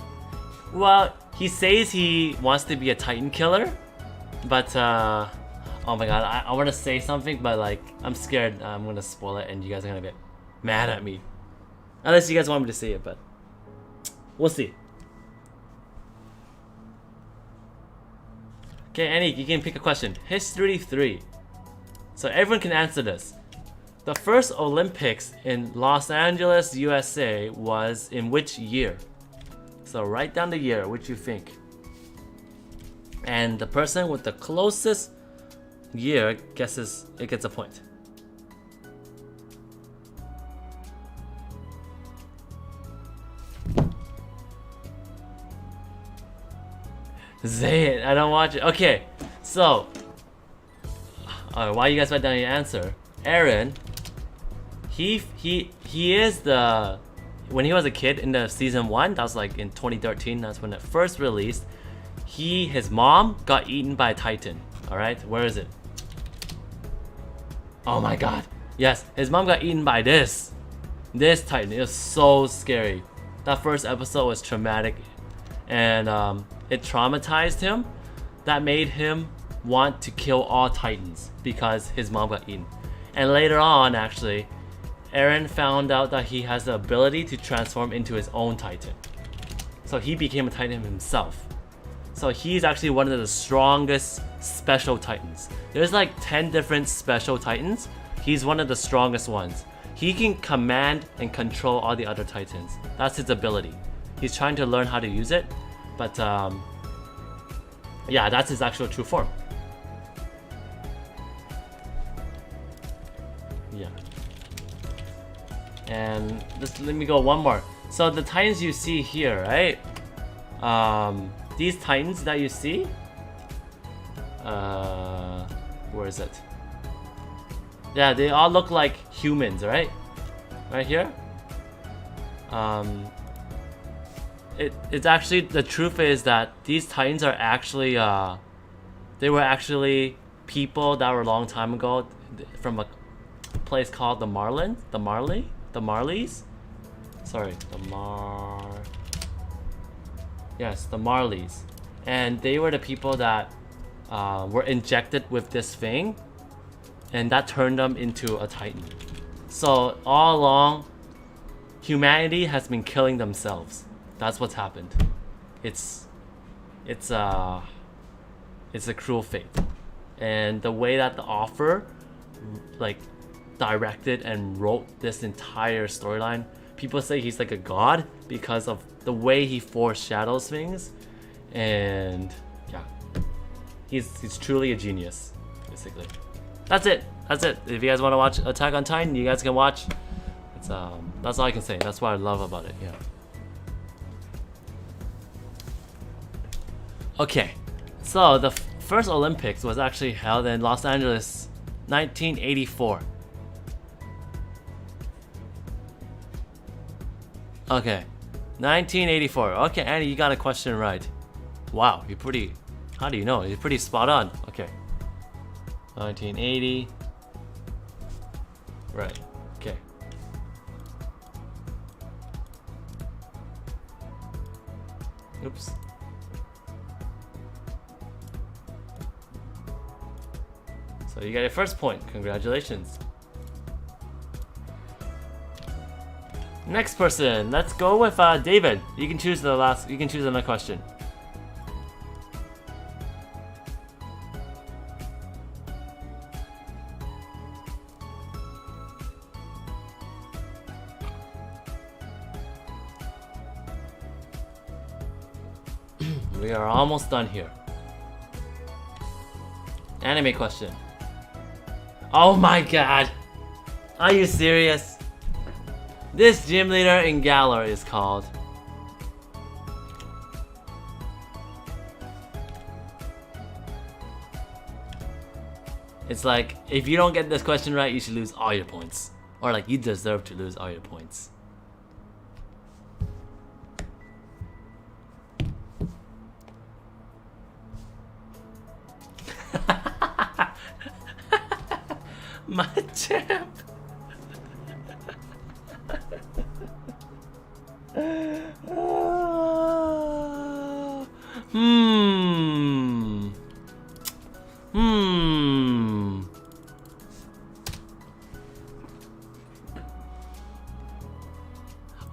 Well, he says he wants to be a Titan killer, but oh my god, I want to say something, but like, I'm scared I'm going to spoil it and you guys are going to get mad at me. Unless you guys want me to say it, but we'll see. Okay, Annie, you can pick a question. History 3. So everyone can answer this. The first Olympics in Los Angeles, USA was in which year? So write down the year, which you think. And the person with the closest year guesses, it gets a point. Say it, I don't watch it. Okay, so while you guys write down your answer, Aaron, he is the, when he was a kid in the season 1, that was like in 2013, that's when it first released. his mom got eaten by a Titan. Alright, where is it? Oh my god. Yes, his mom got eaten by this Titan. It was so scary. That first episode was traumatic, and it traumatized him. That made him want to kill all Titans because his mom got eaten. And later on, actually, Eren found out that he has the ability to transform into his own Titan. So he became a Titan himself. So he's actually one of the strongest special Titans. There's like 10 different special Titans. He's one of the strongest ones. He can command and control all the other Titans. That's his ability. He's trying to learn how to use it, but yeah, that's his actual true form. Yeah. And just let me go one more. So the Titans you see here, right? These Titans that you see, where is it? Yeah, they all look like humans, right? Right here. It's actually, the truth is that these Titans are actually, they were actually people that were a long time ago from a place called the Marleys. Sorry, yes, the Marleys. And they were the people that were injected with this thing, and that turned them into a Titan. So all along, humanity has been killing themselves. That's what's happened. It's a cruel fate. And the way that the author like directed and wrote this entire storyline, people say he's like a god because of the way he foreshadows things. And yeah, he's truly a genius, basically. That's it. If you guys want to watch Attack on Titan, you guys can watch. It's that's all I can say. That's what I love about it. Yeah. Okay, so the first Olympics was actually held in Los Angeles, 1984. Okay, 1984. Okay, Andy, you got a question right. Wow, you're pretty. How do you know? You're pretty spot on. Okay. 1980. Right. Okay. Oops. So you got your first point. Congratulations. Next person. Let's go with David. You can choose the last. You can choose another question. We are almost done here. Anime question. Oh my god! Are you serious? This gym leader in Galar is called... It's like, if you don't get this question right, you should lose all your points. Or like, you deserve to lose all your points. My champ.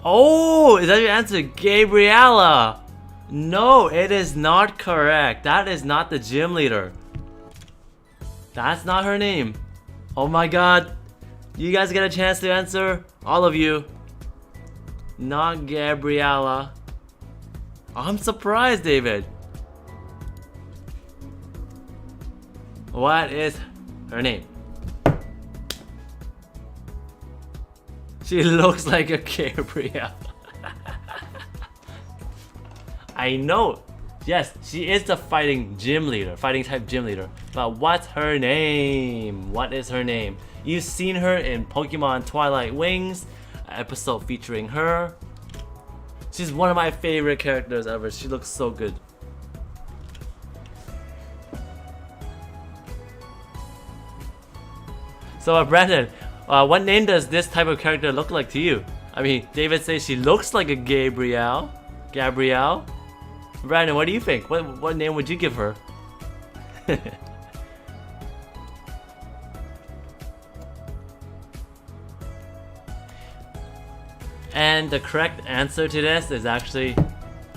Oh, is that your answer? Gabriella. No, it is not correct. That is not the gym leader. That's not her name. Oh my god. You guys get a chance to answer? All of you. Not Gabriella. I'm surprised, David. What is her name? She looks like a Gabriella. I know. Yes, she is the fighting type gym leader. But what's her name? What is her name? You've seen her in Pokemon Twilight Wings, an episode featuring her. She's one of my favorite characters ever. She looks so good. So Brandon, what name does this type of character look like to you? I mean, David says she looks like a Gabrielle. Gabrielle? Brandon, what do you think? What name would you give her? And the correct answer to this is actually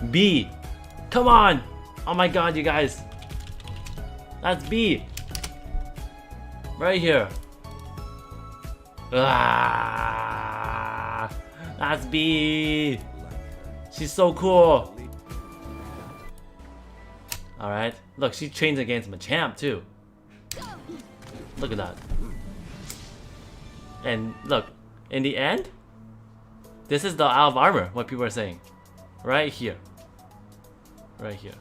B. Come on! Oh my god, you guys. That's B. Right here. Ah, that's B. She's so cool. Alright. Look, she trains against Machamp too. Look at that. And look, in the end, this is the out of armor, what people are saying. Right here. Right here.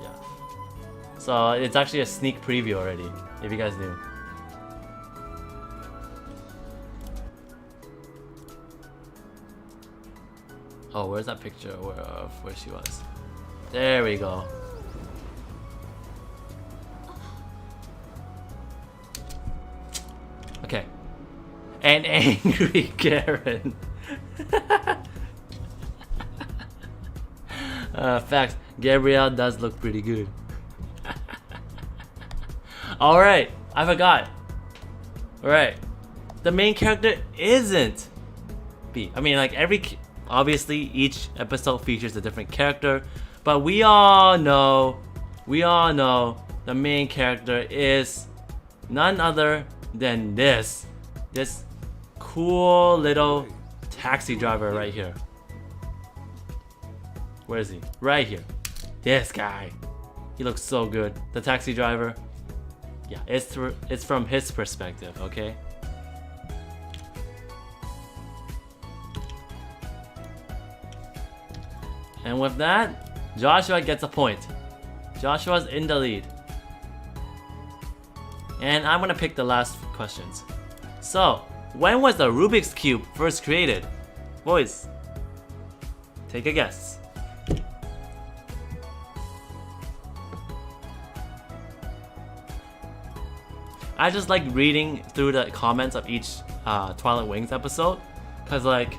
Yeah. So it's actually a sneak preview already, if you guys knew. Oh, where's that picture of where she was? There we go. Okay. An angry Karen. Facts. Gabrielle does look pretty good. Alright, I forgot. Alright. The main character isn't B. I mean, like obviously each episode features a different character, but we all know the main character is none other than this cool little taxi driver right here. Where is he? Right here. This guy. He looks so good. The taxi driver. Yeah, it's from his perspective, okay? And with that, Joshua gets a point. Joshua's in the lead. And I'm gonna pick the last questions. So, when was the Rubik's Cube first created? Boys, take a guess. I just like reading through the comments of each Twilight Wings episode, cause like,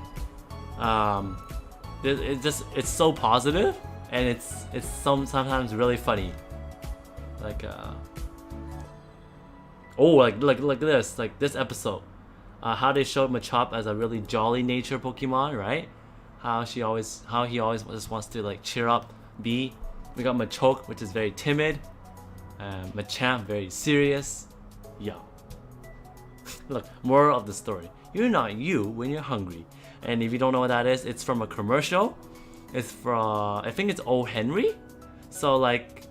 it's so positive, and it's sometimes really funny. Like oh, like this episode, how they showed Machop as a really jolly nature Pokemon, right? How he always just wants to like cheer up B. We got Machoke, which is very timid. Machamp, very serious. Yeah. Look, moral of the story: you're not you when you're hungry. And if you don't know what that is, it's from a commercial. It's from, I think it's O. Henry. So like,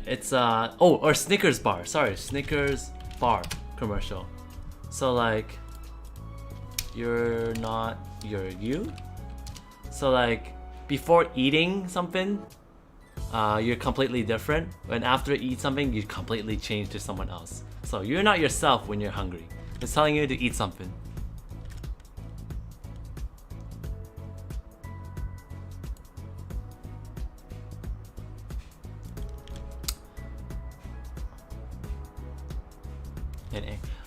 it's or Snickers bar. Sorry, Snickers bar commercial. So like, you're not, you're you. So like, before eating something, you're completely different. And after you eat something, you completely change to someone else. So you're not yourself when you're hungry. It's telling you to eat something.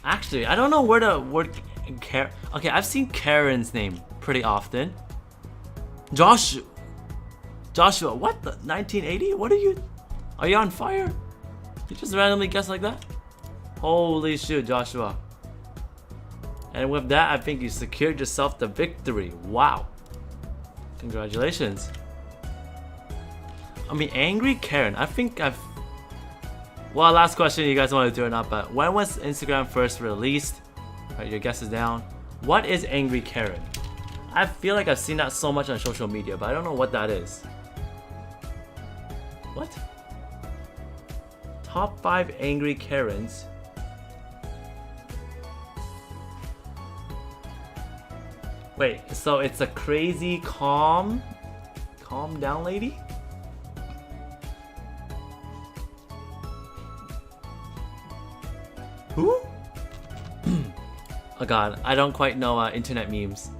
Actually, I don't know where the word okay, I've seen Karen's name pretty often. Joshua, what the 1980? What are you on fire? You just randomly guess like that? Holy shit, Joshua. And with that, I think you secured yourself the victory. Wow. Congratulations. I mean, Angry Karen, I think I've... Well, last question, you guys want to do or not, but when was Instagram first released? Alright, your guess is down. What is Angry Karen? I feel like I've seen that so much on social media, but I don't know what that is. What? Top 5 Angry Karens. Wait, so it's a crazy calm down lady? Who? Oh god, I don't quite know internet memes.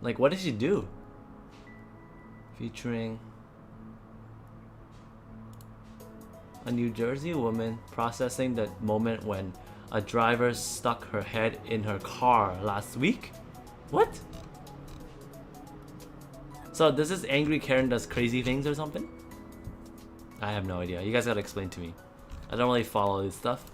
Like, what did she do? featuring a New Jersey woman processing the moment when a driver stuck her head in her car last week. What? So this is Angry Karen does crazy things or something? I have no idea. You guys gotta explain to me. I don't really follow this stuff.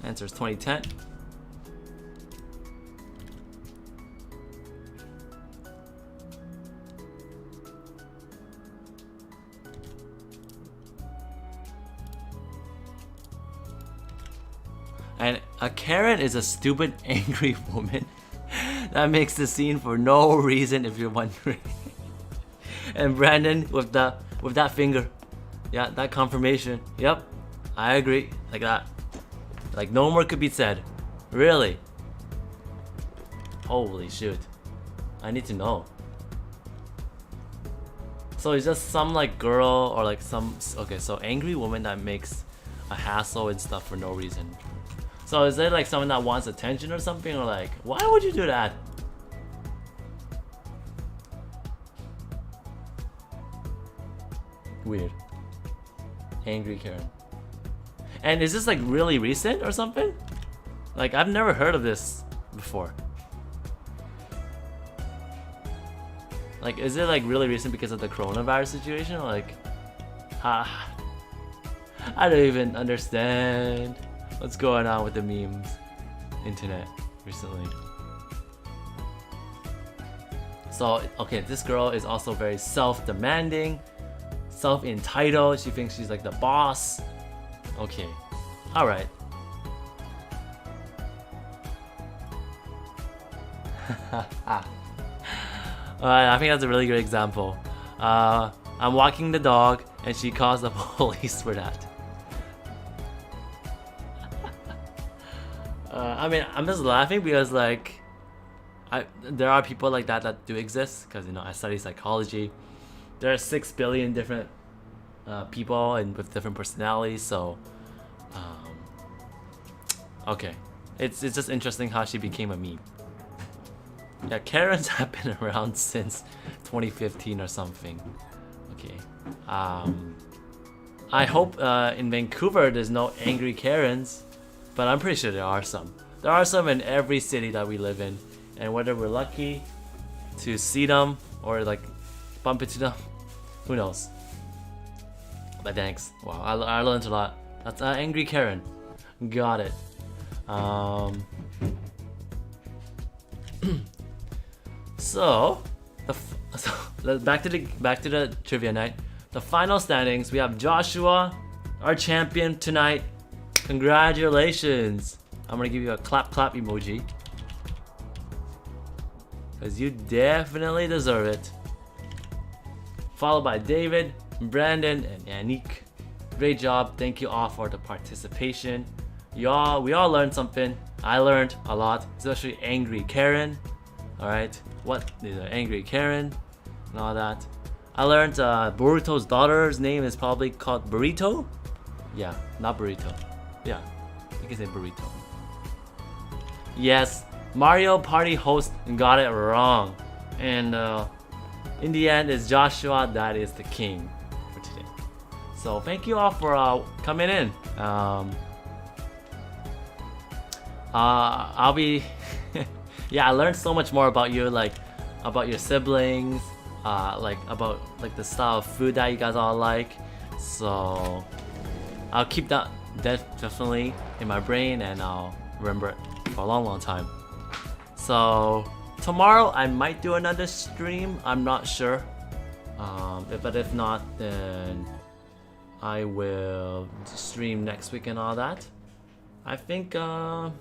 Answer is 2010. And a Karen is a stupid, angry woman that makes the scene for no reason, if you're wondering. And Brandon with that finger, yeah, that confirmation. Yep, I agree. Like that. Like no more could be said. Really? Holy shoot! I need to know. So it's just some like girl or like some okay. So angry woman that makes a hassle and stuff for no reason. So is it like someone that wants attention or something, or like why would you do that? Weird. Angry Karen. And is this like really recent or something? Like I've never heard of this before. Like is it like really recent because of the coronavirus situation? Or like, I don't even understand what's going on with the memes internet recently. So okay, this girl is also very self-demanding, self-entitled. She thinks she's like the boss. Okay, all right. I think that's a really good example. I'm walking the dog and she calls the police for that. I mean, I'm just laughing because like, there are people like that do exist, because you know I study psychology. There are 6 billion different people and with different personalities, so okay, it's just interesting how she became a meme. Yeah, Karens have been around since 2015 or something. Okay, I hope in Vancouver there's no angry Karens, but I'm pretty sure there are some. There are some in every city that we live in, and whether we're lucky to see them or like bump into them, who knows. But thanks. Wow, I learned a lot. That's angry Karen. Got it. So back to the trivia night. The final standings. We have Joshua, our champion tonight. Congratulations. I'm gonna give you a clap emoji, because you definitely deserve it. Followed by David, Brandon, and Yannick. Great job. Thank you all for the participation. We all learned something. I learned a lot, especially angry Karen. Alright, what is an angry Karen and all that. I learned Boruto's daughter's name is probably called Burrito. Yeah, not Burrito. Yeah, you can say Burrito. Yes, Mario Party host got it wrong. And in the end, it's Joshua that is the king for today. So thank you all for coming in. I'll be yeah, I learned so much more about you, like about your siblings, like about like the style of food that you guys all like. So I'll keep that definitely in my brain, and I'll remember it for a long time. So tomorrow I might do another stream. I'm not sure, but if not, then I will stream next week and all that. I think our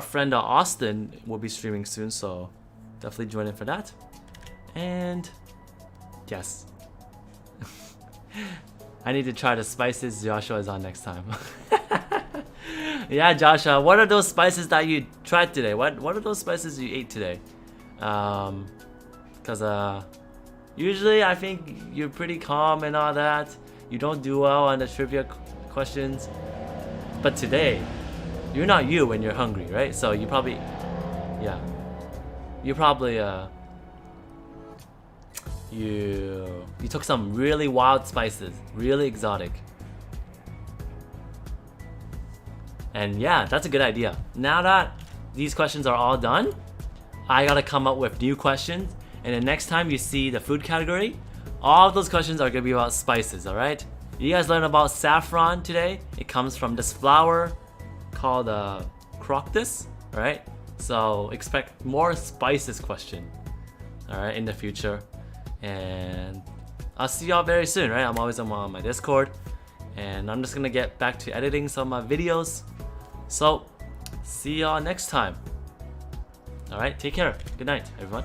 friend Austin will be streaming soon, so definitely join in for that. And yes, I need to try the spices Joshua is on next time. Yeah, Joshua, what are those spices that you tried today? What are those spices you ate today? Because usually I think you're pretty calm and all that. You don't do well on the trivia questions, but today You're not you when you're hungry, right? So you probably, yeah, you probably you took some really wild spices, really exotic. And yeah, that's a good idea. Now that these questions are all done, I gotta come up with new questions. And the next time you see the food category, all of those questions are gonna be about spices, alright? You guys learned about saffron today. It comes from this flower called crocus, alright? So expect more spices question, alright, in the future. And I'll see y'all very soon, right? I'm always on my Discord. And I'm just gonna get back to editing some of my videos. So, see y'all next time. Alright, take care. Good night, everyone.